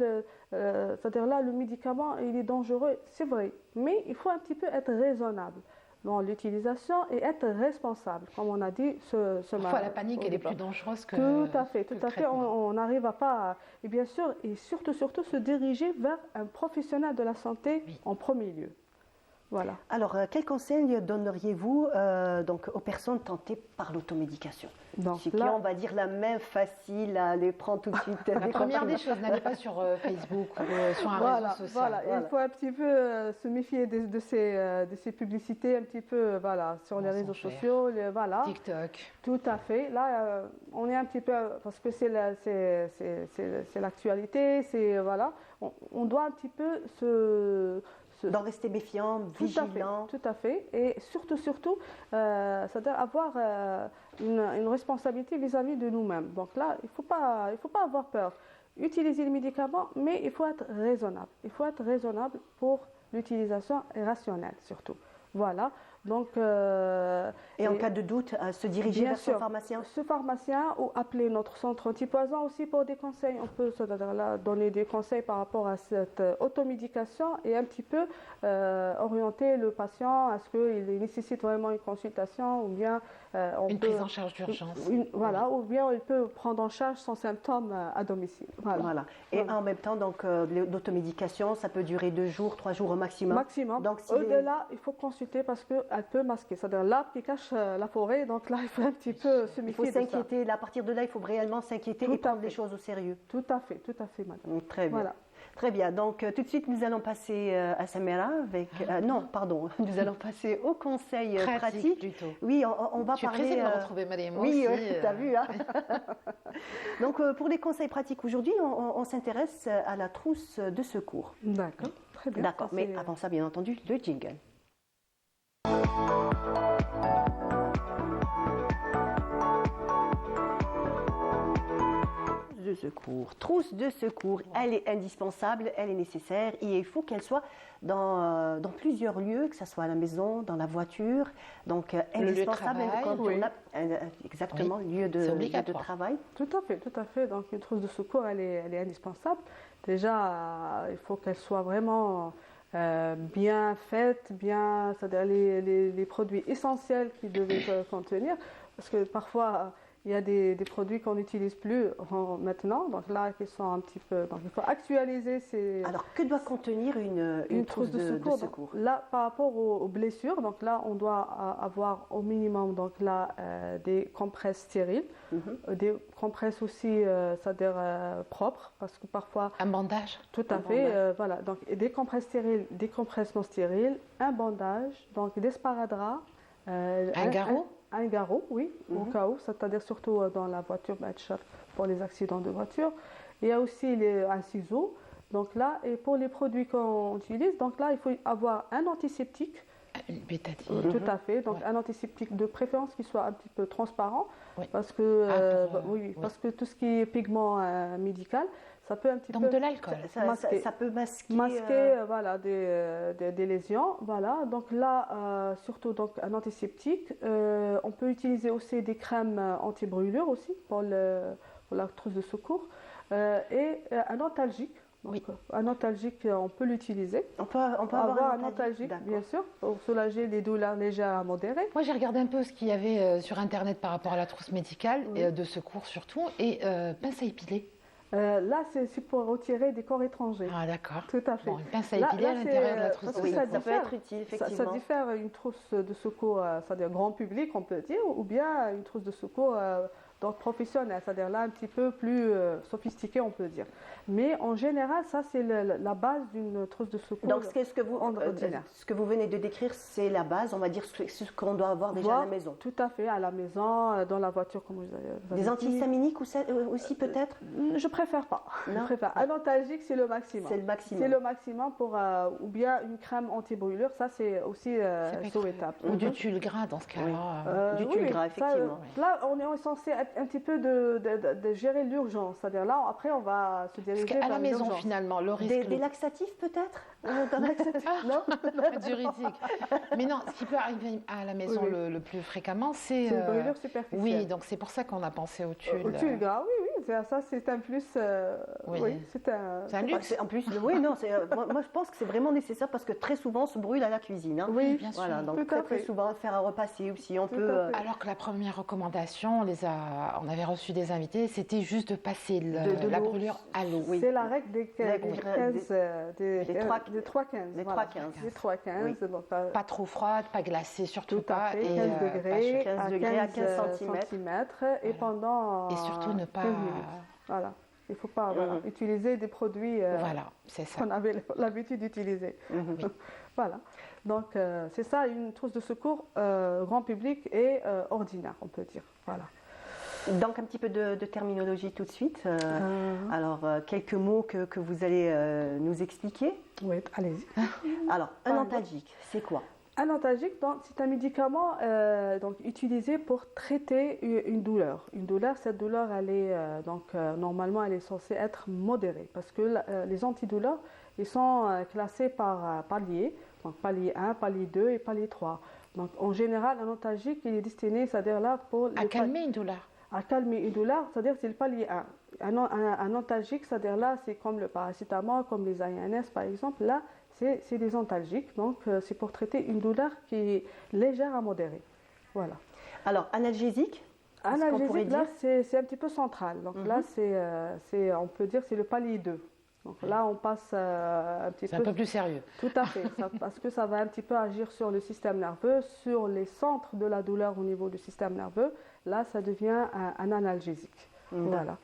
c'est-à-dire là, le médicament, il est dangereux, c'est vrai, mais il faut un petit peu être raisonnable dans l'utilisation et être responsable, comme on a dit ce matin. Parfois, la panique, elle est plus dangereuse que Tout à fait. On n'arrive à pas... Et bien sûr, et surtout, se diriger vers un professionnel de la santé en premier lieu. Voilà. Alors, quel conseil donneriez-vous donc, aux personnes tentées par l'automédication? Qui ont, on va dire, la main facile à les prendre tout de suite. La première des choses, n'allez pas sur Facebook ou sur un réseau social. Voilà. Il faut un petit peu se méfier de ces publicités, un petit peu sur les réseaux sociaux. TikTok. Tout à fait. Là, on est un petit peu, parce que c'est l'actualité, on doit un petit peu d'en rester méfiant, vigilant. Tout à fait. Et surtout, c'est-à-dire avoir une responsabilité vis-à-vis de nous-mêmes. Donc là, il ne faut pas avoir peur. Utiliser les médicaments, mais il faut être raisonnable. Il faut être raisonnable pour l'utilisation rationnelle, surtout. Voilà. Donc, et en cas de doute, se diriger vers son pharmacien. Ce pharmacien ou appeler notre centre antipoison aussi pour des conseils. On peut là, donner des conseils par rapport à cette automédication et un petit peu orienter le patient à ce qu'il nécessite vraiment une consultation ou bien une prise en charge d'urgence. Ou bien il peut prendre en charge son symptôme à domicile. Voilà. Et en même temps, donc l'automédication, ça peut durer 2 jours, 3 jours au maximum. Donc, au-delà, il faut consulter parce que elle peut masquer, c'est-à-dire l'arbre qui cache la forêt, donc là il faut un petit peu se méfier. Il faut s'inquiéter, à partir de là il faut réellement s'inquiéter et prendre les choses au sérieux. Tout à fait madame. Très bien. Voilà. Très bien, donc tout de suite nous allons passer à Samira avec... nous allons passer au conseil pratique. Plutôt. Oui, on va parler... Je suis pressée de me retrouver, Mariam. Oui, tu as vu. Hein. Donc pour les conseils pratiques aujourd'hui, on s'intéresse à la trousse de secours. D'accord, très bien. D'accord, mais avant ça, bien entendu, le jingle. Trousse de secours, elle est indispensable, elle est nécessaire et il faut qu'elle soit dans plusieurs lieux, que ce soit à la maison, dans la voiture, donc indispensable, incontournable, exactement, lieu de travail. Tout à fait, donc une trousse de secours, elle est indispensable. Déjà, il faut qu'elle soit vraiment bien faite, c'est-à-dire les produits essentiels qu'ils devaient contenir, parce que parfois il y a des produits qu'on n'utilise plus maintenant, donc là qui sont un petit peu, donc il faut actualiser ces. Alors que doit contenir une trousse de secours? Donc, là, par rapport aux blessures, donc là on doit avoir au minimum donc là des compresses stériles, des compresses aussi, c'est-à-dire propres, parce que parfois. Un bandage. Tout à fait, voilà. Donc des compresses stériles, des compresses non stériles, un bandage, donc des sparadraps. Un garrot. Un garrot, oui, au cas où, c'est-à-dire surtout dans la voiture, pour les accidents de voiture. Il y a aussi un ciseau. Donc là, et pour les produits qu'on utilise, donc là, il faut avoir un antiseptique. une bétadine. Tout à fait. Donc, Ouais. un antiseptique de préférence qui soit un petit peu transparent, Oui. parce que, Oui. oui, parce que tout ce qui est pigment médical, ça peut un petit Donc peu de l'alcool. masquer. Ça peut masquer. Voilà, des lésions. Voilà. Donc là, surtout donc, un antiseptique. On peut utiliser aussi des crèmes anti-brûlure aussi pour la trousse de secours. Et un antalgique. Donc, Oui. un antalgique, on peut l'utiliser. On peut Avoir avoir un antalgique, d'accord. bien sûr, pour soulager les douleurs légères à modérées. Moi, j'ai regardé un peu ce qu'il y avait sur Internet par rapport à la trousse médicale, et, de secours surtout, et pince à épiler. Là, c'est pour retirer des corps étrangers. Ah, d'accord. Tout à fait. Bon, une pince à Là- épiler à là, c'est, l'intérieur de la trousse parce de que Oui, ça secours. ça peut être utile, Ça effectivement. diffère une trousse de secours, c'est-à-dire grand public, on peut dire, ou bien une trousse de secours d'ordre professionnel, c'est-à-dire là un petit peu plus sophistiqué, on peut dire. Mais en général, ça c'est la base d'une trousse de secours. Donc, ce que vous venez de décrire, c'est la base, on va dire, ce qu'on doit avoir déjà à la maison. Tout à fait, à la maison, dans la voiture, comme vous avez Des dit. antihistaminiques aussi, peut-être? Je préfère pas. Non. Je préfère. Un antalgique, c'est le maximum. C'est le maximum. C'est le maximum pour, ou bien une crème anti-brûlure, ça c'est aussi Ça peut être- souhaitable. Ou du tulle gras dans ce cas-là. Du tulle gras, ça, effectivement. là, on est censé être un petit peu de gérer l'urgence. C'est-à-dire là, après, on va se Parce diriger qu'à la vers maison, l'urgence. finalement, le risque. Des laxatifs, peut-être? Non. Diurétique. Mais non, ce qui peut arriver à la maison Oui, oui. le plus fréquemment, c'est. C'est une brûlure superficielle. Oui, donc c'est pour ça qu'on a pensé au tulle. Au tulle gras, oui, ça c'est un plus. Oui. C'est un. C'est un luxe. En plus, oui, non, moi je pense que c'est vraiment nécessaire parce que très souvent on se brûle à la cuisine. Hein. Oui, bien sûr. Voilà, donc Tout à très fait. souvent faire un repasser aussi, on Tout peut. à fait. Alors que la première recommandation, on avait reçu des invités, c'était juste de passer De la l'eau. brûlure à l'eau. C'est la règle des 15, Des 3-15. des 3-15. Des voilà. 3-15. Des 3-15. Donc, Pas trop froide, pas glacée, surtout tout à pas. fait, 15 pas degrés, 15 degrés à 15 centimètres, et Voilà. pendant. Et surtout ne pas. 15 minutes. Voilà. Il ne faut pas utiliser des produits Voilà, c'est ça. qu'on avait l'habitude d'utiliser. Mhm. Voilà. Donc, c'est ça, une trousse de secours grand public et ordinaire, on peut dire. Voilà. Donc un petit peu de terminologie tout de suite. Alors quelques mots que vous allez nous expliquer. Oui, allez-y. Alors un Pardon. antalgique, c'est quoi? Un antalgique, donc, c'est un médicament donc, utilisé pour traiter une douleur. Une douleur, cette douleur, elle est, normalement, elle est censée être modérée parce que les antidouleurs, ils sont classés par palier, donc palier 1, palier 2 et palier 3. Donc, en général, un antalgique, il est destiné, c'est-à-dire là, pour... À calmer une douleur. À calmer une douleur, c'est-à-dire c'est le palier 1. Un antalgique, c'est-à-dire là, c'est comme le paracétamol, comme les ANS par exemple. Là, c'est des antalgiques, donc c'est pour traiter une douleur qui est légère à modérée. Voilà. Alors analgésique, est-ce qu'on pourrait Analgésique, là, dire c'est un petit peu central. Donc là, on peut dire c'est le palier 2. Donc là, on passe un petit C'est un peu plus sérieux. Tout à fait, parce que ça va un petit peu agir sur le système nerveux, sur les centres de la douleur au niveau du système nerveux. Là, ça devient un analgésique. Voilà.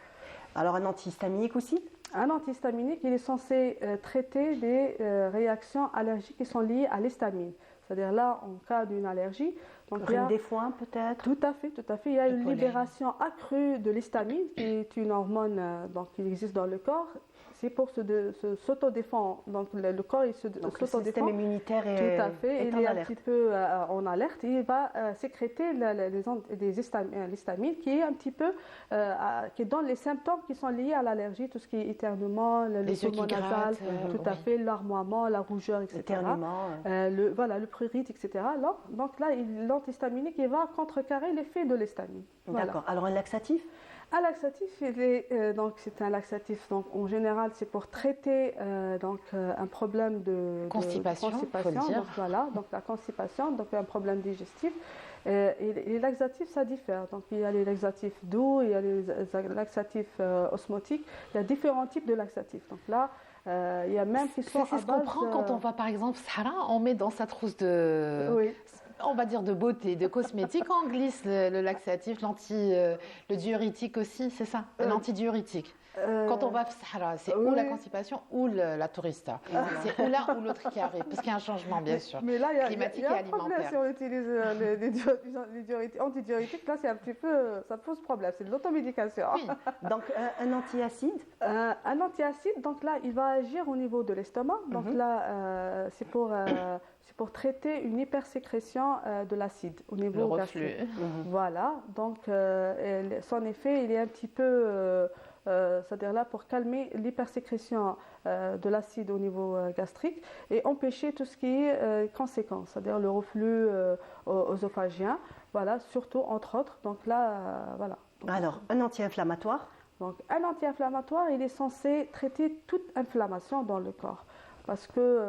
Alors un antihistaminique aussi? Un antihistaminique, il est censé traiter des réactions allergiques qui sont liées à l'histamine. C'est-à-dire là, en cas d'une allergie, donc il y a, Rhume des foins peut-être? tout à fait. Il y a Le une pollen. libération accrue de l'histamine, qui est une hormone qui existe dans le corps. C'est pour s'autodéfendre. Donc le corps, il Donc le système s'autodéfend. immunitaire est, Tout à fait, est il en est un alerte. petit peu en alerte. Il va sécréter l'histamine qui est un petit peu, qui donne les symptômes qui sont liés à l'allergie, tout ce qui est éternuement, le Les yeux qui poumon nasal, grattent, tout à oui. fait, l'armoiement, la rougeur, etc. L'éternuement. Le prurite, etc. Là, donc là, l'antihistaminique, il va contrecarrer l'effet de l'histamine. Voilà. D'accord. Alors un laxatif? Un laxatif, donc c'est un laxatif. Donc en général, c'est pour traiter un problème de Constipation, faut le dire. Donc voilà, donc la constipation, donc un problème digestif. Et les laxatifs, ça diffère. Donc il y a les laxatifs doux, il y a les laxatifs osmotiques. Il y a différents types de laxatifs. Donc là, il y a même qui sont C'est à ce qu'on base prend quand on va par exemple Sahara, on met dans sa trousse de, Oui. on va dire de beauté, de cosmétique, on glisse le laxatif, le diurétique aussi, c'est ça, l'antidiurétique. Quand on va à Sahara, c'est ou la oui. constipation ou la tourista. C'est ou l'un ou l'autre qui arrive, parce qu'il y a un changement bien sûr. Mais là, il y a Climatique un et problème alimentaire. si on utilise les antidiurétiques. Là, c'est un petit peu, ça pose problème. C'est de l'automédication. Oui. Donc un antiacide? Un antiacide, donc là, il va agir au niveau de l'estomac. Donc là, c'est c'est pour traiter une hypersécrétion de l'acide au niveau gastrique. Voilà, donc son effet, il est un petit peu, c'est-à-dire là pour calmer l'hypersécrétion de l'acide au niveau gastrique et empêcher tout ce qui est conséquence, c'est-à-dire le reflux œsophagien, voilà, surtout entre autres. Donc là, voilà. Donc, alors, un anti-inflammatoire. Donc, un anti-inflammatoire, il est censé traiter toute inflammation dans le corps. Parce que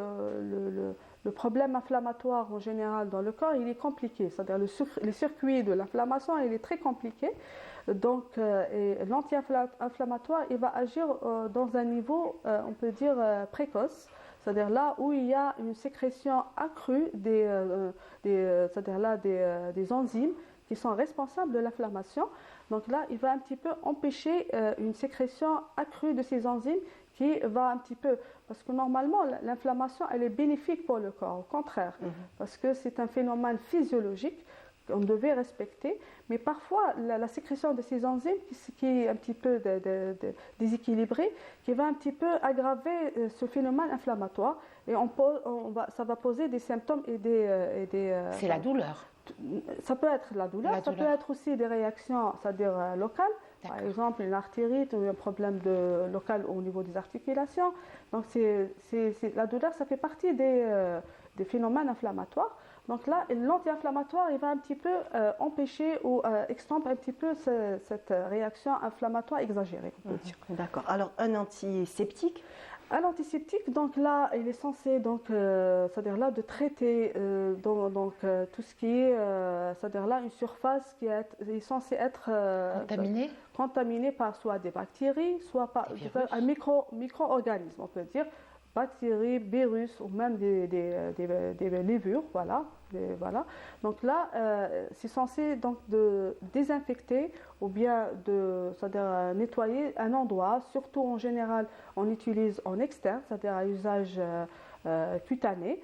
le problème inflammatoire en général dans le corps, il est compliqué. C'est-à-dire le circuit de l'inflammation, il est très compliqué. Donc, l'anti-inflammatoire, il va agir dans un niveau, on peut dire, précoce. C'est-à-dire là où il y a une sécrétion accrue c'est-à-dire là des enzymes qui sont responsables de l'inflammation. Donc là, il va un petit peu empêcher une sécrétion accrue de ces enzymes qui va un petit peu... Parce que normalement, l'inflammation, elle est bénéfique pour le corps, au contraire. Parce que c'est un phénomène physiologique qu'on devait respecter. Mais parfois, la sécrétion de ces enzymes, qui est un petit peu déséquilibrée, qui va un petit peu aggraver ce phénomène inflammatoire. Et ça va poser des symptômes et des c'est la douleur. Ça peut être la douleur, ça peut être aussi des réactions, c'est-à-dire locales, par exemple une artérite ou un problème local au niveau des articulations. Donc la douleur, ça fait partie des phénomènes inflammatoires. Donc là, l'anti-inflammatoire, il va un petit peu empêcher ou extamper un petit peu cette réaction inflammatoire exagérée, on peut dire. D'accord. Alors, un antiseptique. Un antiseptique, donc là, il est censé, c'est-à-dire là, de traiter tout ce qui est, c'est-à-dire là, une surface qui est censée être contaminée par soit des bactéries, soit par un micro-organisme, on peut dire, bactéries, virus ou même des levures, voilà. Donc là, c'est censé de désinfecter ou bien c'est-à-dire nettoyer un endroit. Surtout en général, on utilise en externe, c'est-à-dire à usage cutané,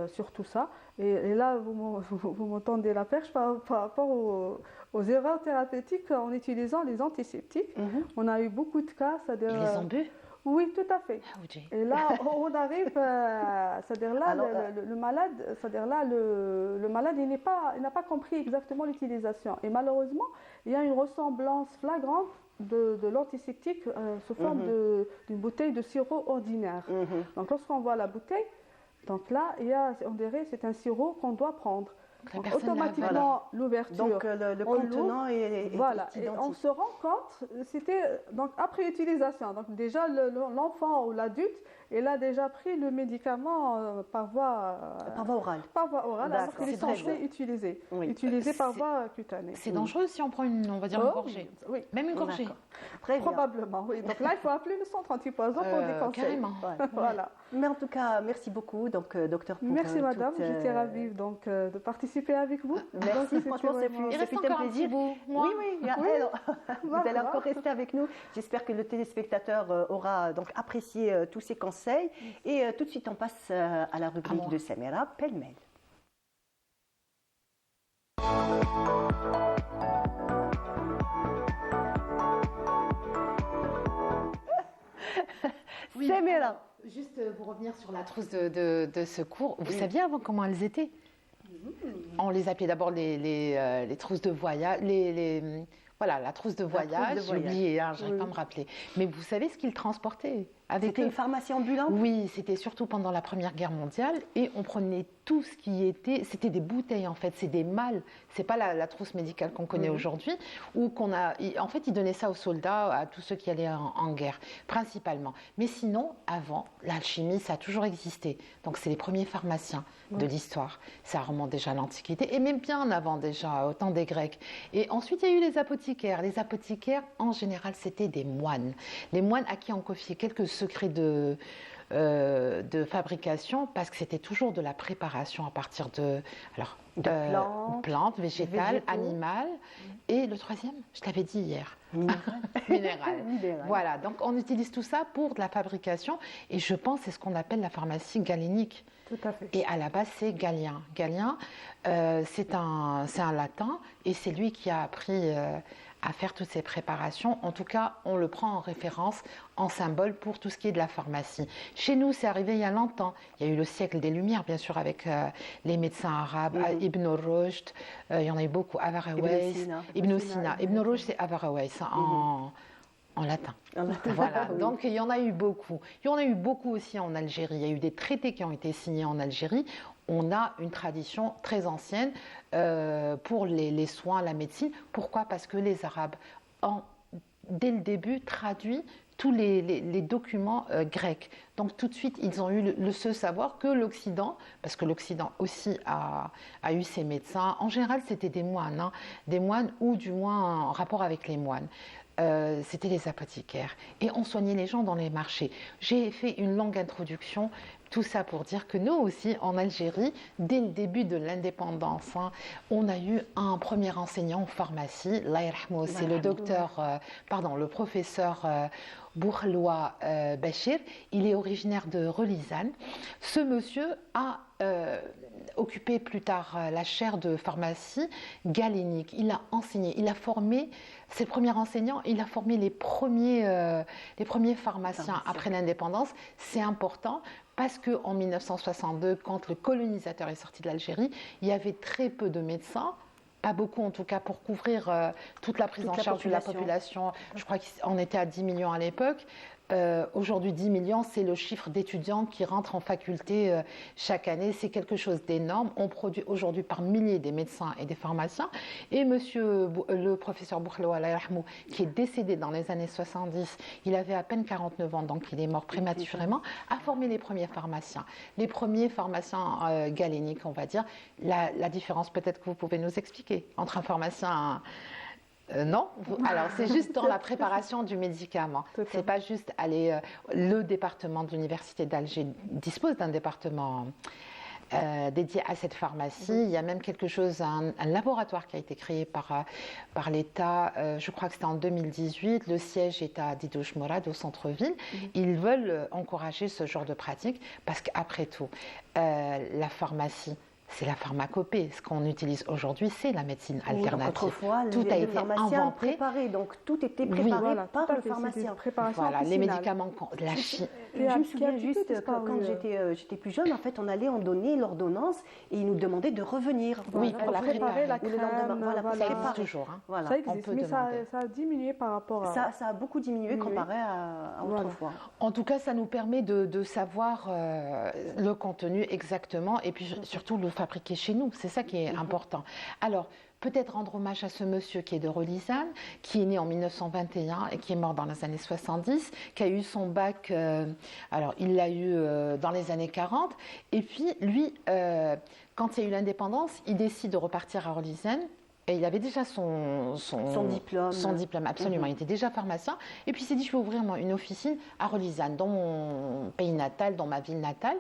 surtout ça. Et là, vous m'entendez la perche par rapport aux erreurs thérapeutiques en utilisant les antiseptiques. On a eu beaucoup de cas, c'est-à-dire... Ils les ont bu? Oui, tout à fait. Et là, on arrive, c'est-à-dire là, le malade, c'est-à-dire là, le malade, il n'a pas compris exactement l'utilisation. Et malheureusement, il y a une ressemblance flagrante de l'antiseptique sous forme d'une bouteille de sirop ordinaire. Donc, lorsqu'on voit la bouteille, donc là, on dirait c'est un sirop qu'on doit prendre. Donc, automatiquement, l'ouverture. Donc le contenant est voilà. identique. Et on se rend compte, c'était donc après utilisation. Donc déjà l'enfant ou l'adulte, il a déjà pris le médicament par voie orale. Par voie orale, alors qu'il est censé utiliser par voie cutanée. C'est dangereux si on prend une gorgée. Oui. Même une gorgée. Très bien. Probablement, oui. Donc là, il faut appeler le centre antipoison pour des conseils. Carrément. Voilà. Mais en tout cas, merci beaucoup, donc docteur. Merci madame, j'étais ravie donc de participer avec vous. Merci, franchement, ça fut un plaisir. Oui, vous allez encore rester avec nous. J'espère que le téléspectateur aura donc apprécié tous ces conseils. Et tout de suite, on passe à la rubrique de Samira, pêle-mêle. Oui, Samira. Juste pour revenir sur la trousse de secours, vous saviez avant comment elles étaient? On les appelait d'abord les trousses de voyage, voilà, la trousse de voyage, j'ai oublié, je n'arrive pas à me rappeler. Mais vous savez ce qu'ils transportaient avec C'était eux? une pharmacie ambulante? Oui, c'était surtout pendant la Première Guerre mondiale et on prenait tout ce qui était, c'était des bouteilles en fait, c'est des malles, c'est pas la trousse médicale qu'on connaît aujourd'hui, ou en fait ils donnaient ça aux soldats, à tous ceux qui allaient en guerre, principalement. Mais sinon, avant, l'alchimie, ça a toujours existé. Donc c'est les premiers pharmaciens de l'histoire. Ça remonte déjà à l'Antiquité et même bien avant déjà, au temps des Grecs. Et ensuite, il y a eu les apothicaires. Les apothicaires, en général, c'était des moines. Les moines à qui on confiait quelques secrets de fabrication parce que c'était toujours de la préparation à partir de... Alors, plantes, végétales, végétaux. animales. Et le troisième, je t'avais dit hier, Minéral. minéral. Minéral. Voilà, donc on utilise tout ça pour de la fabrication. Et je pense que c'est ce qu'on appelle la pharmacie galénique. Tout à fait. Et à la base, c'est Galien. Galien, c'est un latin et c'est lui qui a appris à faire toutes ces préparations. En tout cas, on le prend en référence, en symbole pour tout ce qui est de la pharmacie. Chez nous, c'est arrivé il y a longtemps. Il y a eu le siècle des Lumières, bien sûr, avec les médecins arabes, Ibn Rushd, il y en a eu beaucoup, Averroès, Ibn Sina. Ibn Rushd, c'est Averroès en latin. Voilà, donc il y en a eu beaucoup. Il y en a eu beaucoup aussi en Algérie. Il y a eu des traités qui ont été signés en Algérie. On a une tradition très ancienne pour les soins, la médecine. Pourquoi? Parce que les Arabes ont, dès le début, traduit tous les documents grecs. Donc tout de suite, ils ont eu ce savoir que l'Occident, parce que l'Occident aussi a eu ses médecins. En général, c'était des moines ou du moins en rapport avec les moines. C'était les apothicaires et on soignait les gens dans les marchés. J'ai fait une longue introduction, tout ça pour dire que nous aussi en Algérie, dès le début de l'indépendance, on a eu un premier enseignant en pharmacie, c'est le professeur Bourlois Bachir. Il est originaire de Relizane. Ce monsieur a occupé plus tard la chaire de pharmacie galénique. Il a enseigné, il a formé, c'est le premier enseignant, il a formé les premiers pharmaciens après l'indépendance. C'est important parce qu'en 1962, quand le colonisateur est sorti de l'Algérie, il y avait très peu de médecins. Pas beaucoup en tout cas pour couvrir toute la prise en charge de la population. Je crois qu'on était à 10 millions à l'époque. Aujourd'hui, 10 millions, c'est le chiffre d'étudiants qui rentrent en faculté chaque année. C'est quelque chose d'énorme. On produit aujourd'hui par milliers des médecins et des pharmaciens. Et le professeur Bourloua, qui est décédé dans les années 70, il avait à peine 49 ans, donc il est mort prématurément, a formé les premiers pharmaciens. Les premiers pharmaciens galéniques, on va dire. La différence, peut-être que vous pouvez nous expliquer, entre un pharmacien... non, alors c'est juste dans la préparation du médicament. C'est pas juste aller. Le département de l'université d'Alger dispose d'un département dédié à cette pharmacie. Il y a même quelque chose, un laboratoire qui a été créé par l'État. Je crois que c'était en 2018. Le siège est à Didouche Morad, au centre-ville. Ils veulent encourager ce genre de pratique parce qu'après tout, la pharmacie, c'est la pharmacopée. Ce qu'on utilise aujourd'hui, c'est la médecine alternative. Autrefois, tout a été pharmaciens inventé. Préparé, donc tout était préparé par le fait, pharmacien. Voilà, les médicaments, la chimie. Je me souviens juste que quand j'étais plus jeune, en fait, on donnait l'ordonnance et ils nous demandaient de revenir. Oui, pour la préparer. La crème, Ça existe toujours. Voilà. Ça existe, mais ça a diminué par rapport à... Ça a beaucoup diminué comparé à autrefois. En tout cas, ça nous permet de savoir le contenu exactement et puis surtout le fabriquer chez nous. C'est ça qui est important. Alors, peut-être rendre hommage à ce monsieur qui est de Relizane, qui est né en 1921 et qui est mort dans les années 70, qui a eu son bac, alors il l'a eu dans les années 40, et puis lui, quand il y a eu l'indépendance, il décide de repartir à Relizane. Et il avait déjà son diplôme. Son diplôme, absolument. Il était déjà pharmacien. Et puis il s'est dit, je vais ouvrir une officine à Relizane, dans mon pays natal, dans ma ville natale.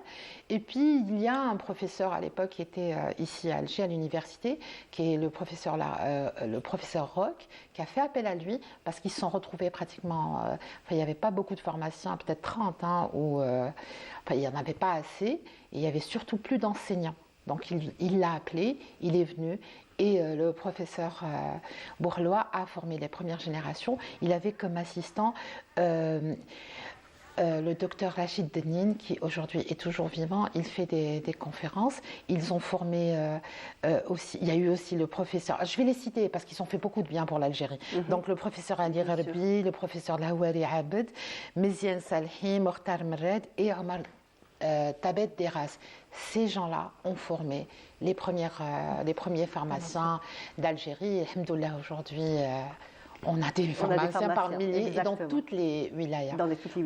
Et puis il y a un professeur à l'époque qui était ici à Alger, à l'université, qui est le professeur Roch, qui a fait appel à lui parce qu'ils se sont retrouvés pratiquement... il n'y avait pas beaucoup de pharmaciens, peut-être 30, il n'y en avait pas assez. Et il n'y avait surtout plus d'enseignants. Donc il l'a appelé, il est venu. Et le professeur Bourlois a formé les premières générations. Il avait comme assistant le docteur Rachid Denine, qui aujourd'hui est toujours vivant. Il fait des conférences. Ils ont formé aussi, il y a eu aussi le professeur, je vais les citer parce qu'ils ont fait beaucoup de bien pour l'Algérie. Donc le professeur Ali Gharbi, le professeur Lahouari Abed, Méziane Salhi, Mokhtar Merred et Omar Tabet Deras. Ces gens-là ont formé les premiers pharmaciens d'Algérie. Alhamdoulilah, aujourd'hui, on a des pharmaciens par milliers et dans toutes les wilayas.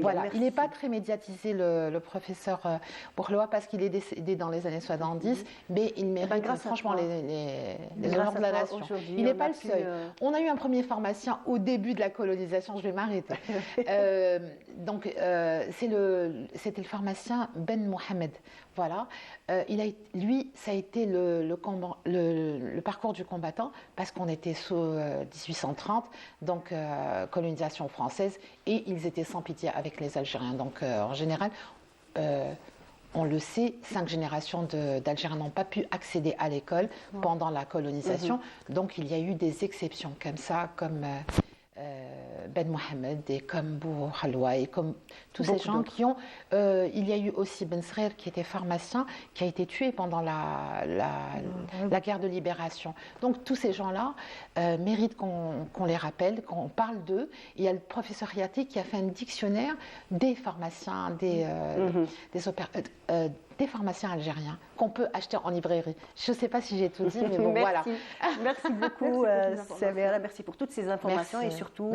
Voilà. Il n'est pas très médiatisé, le professeur Bourlois, parce qu'il est décédé dans les années 70, mais il mérite franchement les honneurs de la nation. Il n'est pas le seul. On a eu un premier pharmacien au début de la colonisation, je vais m'arrêter. C'était le pharmacien Ben Mohamed. Voilà. Lui, ça a été le parcours du combattant parce qu'on était sous 1830, donc colonisation française, et ils étaient sans pitié avec les Algériens. Donc en général, on le sait, 5 générations d'Algériens n'ont pas pu accéder à l'école pendant la colonisation. Donc il y a eu des exceptions comme ça, comme Ben Mohamed et comme Bou Halwa et comme tous ces gens qui ont... il y a eu aussi Ben Srer qui était pharmacien, qui a été tué pendant la guerre de libération. Donc tous ces gens-là méritent qu'on les rappelle, qu'on parle d'eux. Il y a le professeur Yati qui a fait un dictionnaire des pharmaciens, des pharmaciens algériens qu'on peut acheter en librairie. Je ne sais pas si j'ai tout dit, mais bon, voilà. Merci beaucoup, Samira. Merci pour toutes ces informations et surtout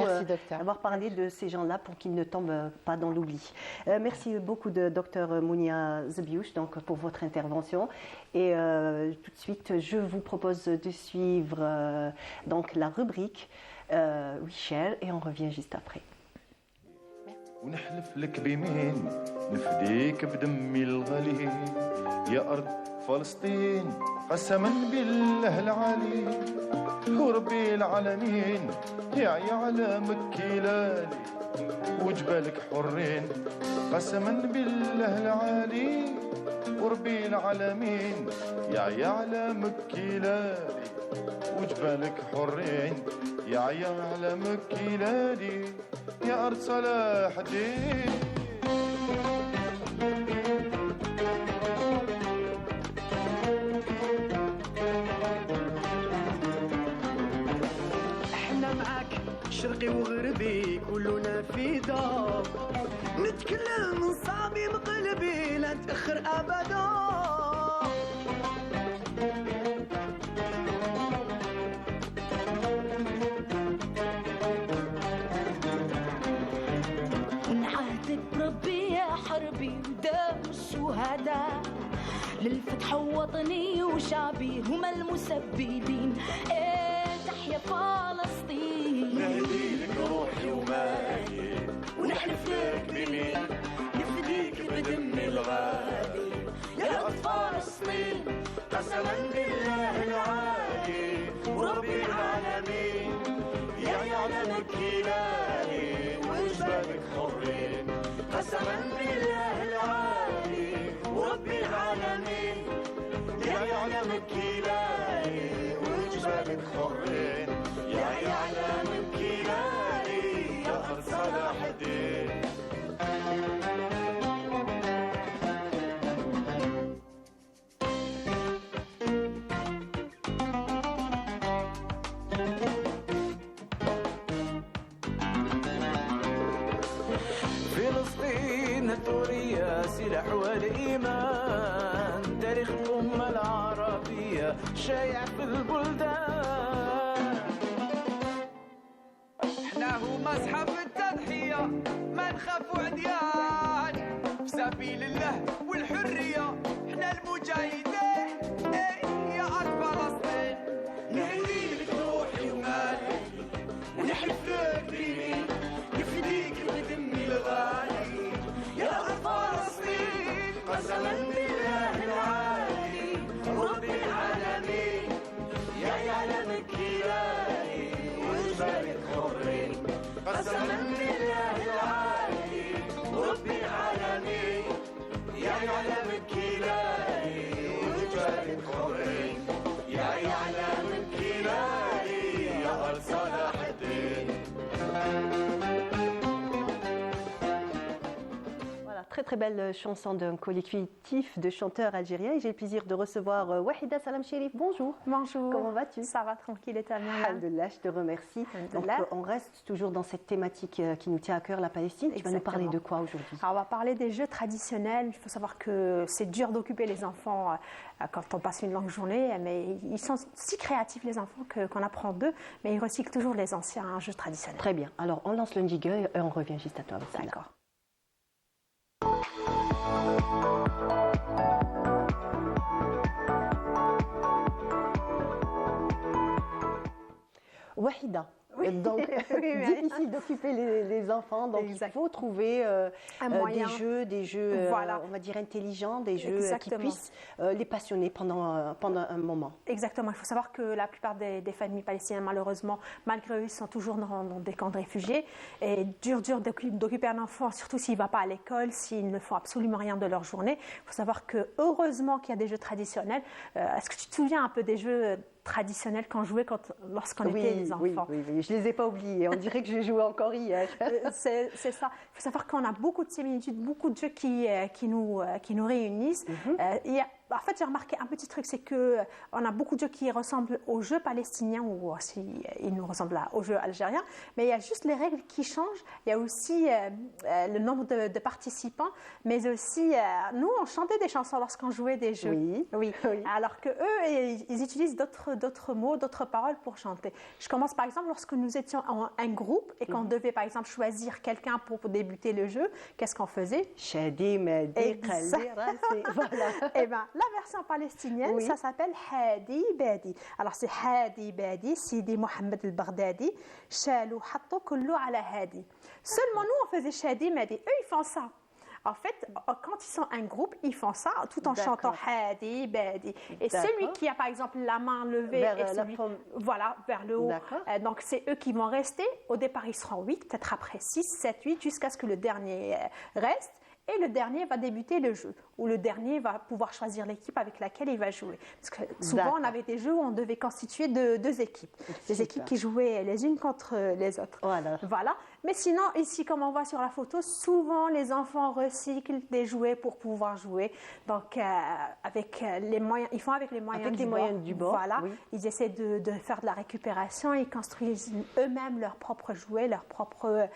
d'avoir parlé de ces gens-là pour qu'ils ne tombent pas dans l'oubli. Merci beaucoup, Dr Mounia Zebiouch, donc, pour votre intervention. Et tout de suite, je vous propose de suivre donc, la rubrique Oui, cher, et on revient juste après. ونحلف لك بيمين نفديك بدمي الغلي يا أرض فلسطين قسما بالله العلي وربي العالمين يعي على مكيلاني وجبالك حرين قسما بالله العلي وربي العالمين يعي على مكيلاني وجبالك حرين يعي على مكيلاني يا أرض صلاح الدين احنا معاك شرقي وغربي كلنا في دار نتكلم من صميم قلبي لا نتأخر أبدا للفتح وطني وشعبي هم المسببين إيه تحيا فلسطين نهدي لك روحي ومالي ونحلف لك بمين نفديك بدمي الغالي يا أرض فلسطين قسما بالله العالي وربي العالمين يا يعلمك هلالي وجبالك حرين قسما بالله العالي وربي العالمين يا يعلمك هلالي وجبالك حرين يا يعلمك هلالي يا أرض صلاح الدين فلسطين الثورية سلاح والإيمان تاريخ الأمة العربية شايع في البلدان احنا هم أصحاب التضحية ما نخاف عديان في سبيل الله والحرية احنا المجاهدين يا أرض فلسطين نهدي لك روحي ومالي ونحلف لك بيمين نفديك بدمي الغالي يا أرض فلسطين قسما بالله العالي ورب العالمين يا يعلمك هلالي وجبالك حرين قسما بالله العالي ورب العالمين يا يعلمك هلالي وجبالك حرين يا يعلمك هلالي يا أرض صلاح الدين. Très belle chanson d'un collectif de chanteurs algériens et j'ai le plaisir de recevoir Wahida Salam Chérif. Bonjour. Bonjour. Comment vas-tu? Ça va tranquille et toi bien? Alhamdulillah, je te remercie. Donc on reste toujours dans cette thématique qui nous tient à cœur, la Palestine. Tu vas nous parler de quoi aujourd'hui? On va parler des jeux traditionnels. Il faut savoir que c'est dur d'occuper les enfants quand on passe une longue journée, mais ils sont si créatifs les enfants qu'on apprend d'eux, mais ils recyclent toujours les anciens jeux traditionnels. Très bien. Alors on lance le jingle et on revient juste à toi. D'accord. Wahida, Donc, Oui, oui. difficile d'occuper les enfants. Donc, il faut trouver moyen. des jeux Voilà. on va dire intelligents, des jeux qui Exactement. puissent les passionner pendant un moment. Exactement. Il faut savoir que la plupart des familles palestiniennes, malheureusement, malgré eux, ils sont toujours dans des camps de réfugiés. Et dur d'occuper un enfant, surtout s'il ne va pas à l'école, s'ils ne font absolument rien de leur journée. Il faut savoir que heureusement qu'il y a des jeux traditionnels. Est-ce que tu te souviens un peu des jeux traditionnels qu'on jouait lorsqu'on était des enfants? Oui, je ne les ai pas oubliés. On dirait que j'ai joué encore hier. C'est ça. Il faut savoir qu'on a beaucoup de similitudes, beaucoup de jeux qui nous réunissent. En fait, j'ai remarqué un petit truc, c'est qu'on a beaucoup de jeux qui ressemblent aux jeux palestiniens ou aussi ils nous ressemblent aux jeux algériens, mais il y a juste les règles qui changent. Il y a aussi le nombre de participants, mais aussi nous, on chantait des chansons lorsqu'on jouait des jeux. Oui. Alors que eux, ils utilisent d'autres mots, d'autres paroles pour chanter. Je commence par exemple lorsque nous étions un groupe et qu'on devait par exemple choisir quelqu'un pour débuter le jeu. Qu'est-ce qu'on faisait? Shadi, Madi, Khaldi, Rasi. Voilà. Eh bien, la version palestinienne, ça s'appelle Hadi Badi. Alors, c'est Hadi Badi, Sidi Mohamed al-Baghdadi, Shalou Hatto Kullu ala Hadi. Seulement, nous, on faisait Shadi Madi. Eux, ils font ça. En fait, quand ils sont un groupe, ils font ça tout en chantant Hadi Badi. Et celui qui a, par exemple, la main levée vers le haut, donc c'est eux qui vont rester. Au départ, ils seront 8, peut-être après 6, 7, 8, jusqu'à ce que le dernier reste. Et le dernier va débuter le jeu, ou le dernier va pouvoir choisir l'équipe avec laquelle il va jouer. Parce que souvent, on avait des jeux où on devait constituer deux équipes. Des équipes qui jouaient les unes contre les autres. Voilà. Mais sinon, ici, comme on voit sur la photo, souvent les enfants recyclent des jouets pour pouvoir jouer. Donc, avec les moyens, ils font avec les moyens du bord. Voilà. Ils essaient de faire de la récupération. Ils construisent eux-mêmes leurs propres jouets, leurs propres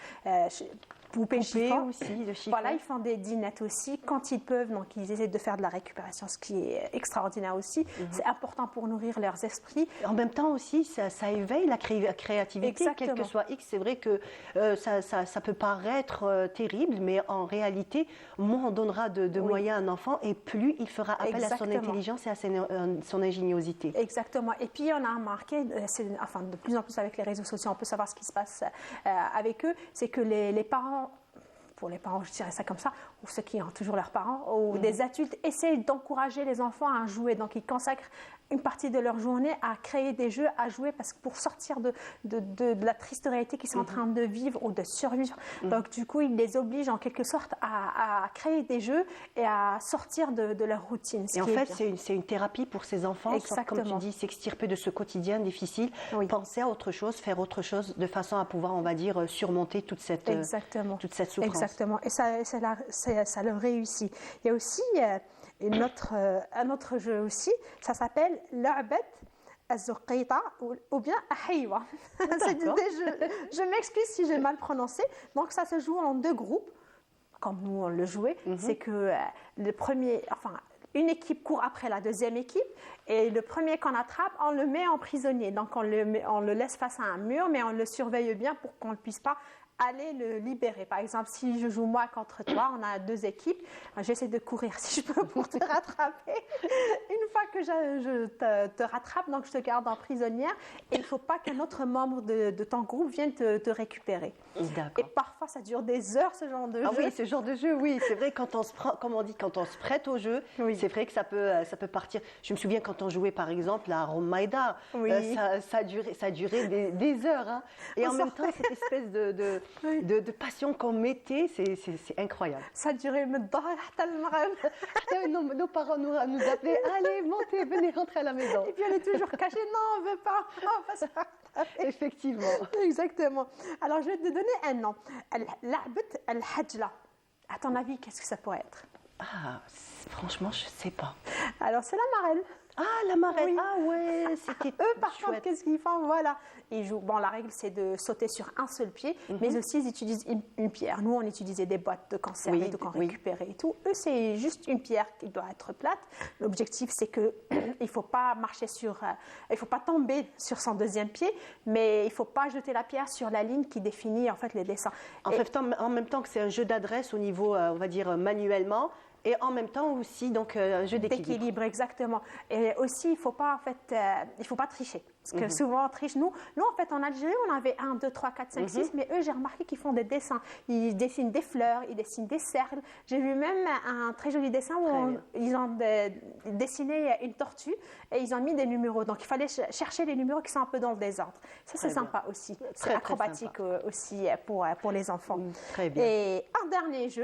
poupées chiffons aussi, de chiffons. Voilà, ils font des dinettes aussi quand ils peuvent, donc ils essaient de faire de la récupération, ce qui est extraordinaire aussi. C'est important pour nourrir leurs esprits. En même temps aussi, ça éveille la créativité, quel que soit X. C'est vrai que ça peut paraître terrible, mais en réalité, moins on donnera de moyens à un enfant et plus il fera appel à son intelligence et à son ingéniosité. Exactement. Et puis on a remarqué, de plus en plus avec les réseaux sociaux, on peut savoir ce qui se passe avec eux, c'est que les parents, pour les parents, je dirais ça comme ça, ou ceux qui ont toujours leurs parents, ou des adultes, essayent d'encourager les enfants à jouer. Donc, ils consacrent une partie de leur journée à créer des jeux, à jouer, parce que pour sortir de la triste réalité qu'ils sont en train de vivre ou de survivre. Donc, du coup, ils les obligent en quelque sorte à créer des jeux et à sortir de leur routine. Et en fait, c'est une thérapie pour ces enfants. Exactement. Comme tu dis, s'extirper de ce quotidien difficile, penser à autre chose, faire autre chose, de façon à pouvoir, on va dire, surmonter toute cette souffrance. Exactement. Et ça leur réussit. Il y a aussi un autre jeu aussi, ça s'appelle La'bat Az-Zuqayta ou bien Ahaywa. C'est des jeux. Je m'excuse si j'ai mal prononcé. Donc ça se joue en deux groupes, comme nous on le jouait. C'est que une équipe court après la deuxième équipe et le premier qu'on attrape, on le met en prisonnier. Donc on le laisse face à un mur, mais on le surveille bien pour qu'on ne puisse pas aller le libérer. Par exemple, si je joue moi contre toi, on a deux équipes, j'essaie de courir si je peux pour te rattraper. Une fois que je te rattrape, donc je te garde en prisonnière et il ne faut pas qu'un autre membre de ton groupe vienne te récupérer. Et parfois, ça dure des heures, ce genre de jeu. Ah oui, ce genre de jeu, oui. C'est vrai, quand on se prête au jeu, c'est vrai que ça peut partir. Je me souviens quand on jouait, par exemple, à Romaïda, ça durait des heures. Hein. Et en même temps, cette espèce de passion qu'on mettait, c'est incroyable. Ça durait nos parents nous appelaient, allez, montez, venez rentrer à la maison. Et puis elle est toujours cachée, non, on ne veut pas, on va se rattraper. Effectivement. Exactement. Alors je vais te donner un nom. La'bat al-Hajla. À ton avis, qu'est-ce que ça pourrait être? Franchement, je ne sais pas. Alors c'est la marelle. Ah, la marelle. Oui. Ah ouais, c'était eux par contre, qu'est-ce qu'ils font? Voilà. Ils jouent. Bon, la règle c'est de sauter sur un seul pied, mais aussi ils utilisent une pierre. Nous, on utilisait des boîtes de conserve et de qu'on récupérait et tout. Eux, c'est juste une pierre qui doit être plate. L'objectif, c'est que il faut pas marcher il faut pas tomber sur son deuxième pied, mais il faut pas jeter la pierre sur la ligne qui définit en fait les dessins. En même temps que c'est un jeu d'adresse au niveau, on va dire manuellement. Et en même temps aussi, donc, un jeu d'équilibre. Exactement. Et aussi, il faut pas tricher. Parce que souvent, on triche. Nous, en fait, en Algérie, on avait 1, 2, 3, 4, 5, 6, mais eux, j'ai remarqué qu'ils font des dessins. Ils dessinent des fleurs, ils dessinent des cercles. J'ai vu même un très joli dessin où ils ont dessiné une tortue et ils ont mis des numéros. Donc, il fallait chercher les numéros qui sont un peu dans le désordre. Ça, c'est sympa aussi. C'est acrobatique aussi pour les enfants. Très bien. Et un dernier jeu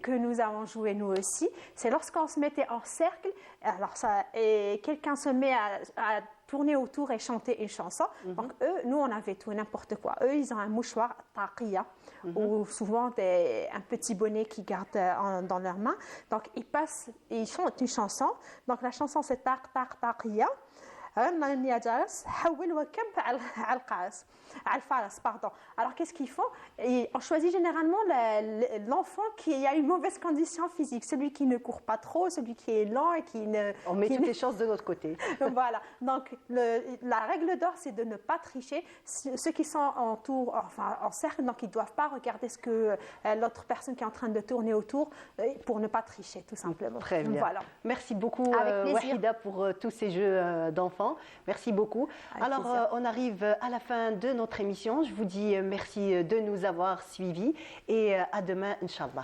que nous avons joué nous aussi, c'est lorsqu'on se mettait en cercle, alors ça, et quelqu'un se met à tourner autour et chanter une chanson. Donc eux, nous on avait tout, n'importe quoi. Eux, ils ont un mouchoir taqiya, ou souvent un petit bonnet qu'ils gardent dans leurs mains. Donc ils chantent une chanson. Donc la chanson c'est taqiya. Pardon. Alors qu'est-ce qu'ils font? On choisit généralement l'enfant qui a une mauvaise condition physique, celui qui ne court pas trop, celui qui est lent et qui ne... On met toutes les chances de notre côté. Voilà. Donc la règle d'or, c'est de ne pas tricher. Ceux qui sont en cercle, donc ils ne doivent pas regarder ce que l'autre personne qui est en train de tourner autour pour ne pas tricher, tout simplement. Très bien. Voilà. Merci beaucoup, Avec plaisir. Wahida, pour tous ces jeux d'enfants. Merci beaucoup. Avec plaisir. On arrive à la fin de notre émission. Je vous dis merci de nous avoir suivis et à demain, Inch'Allah.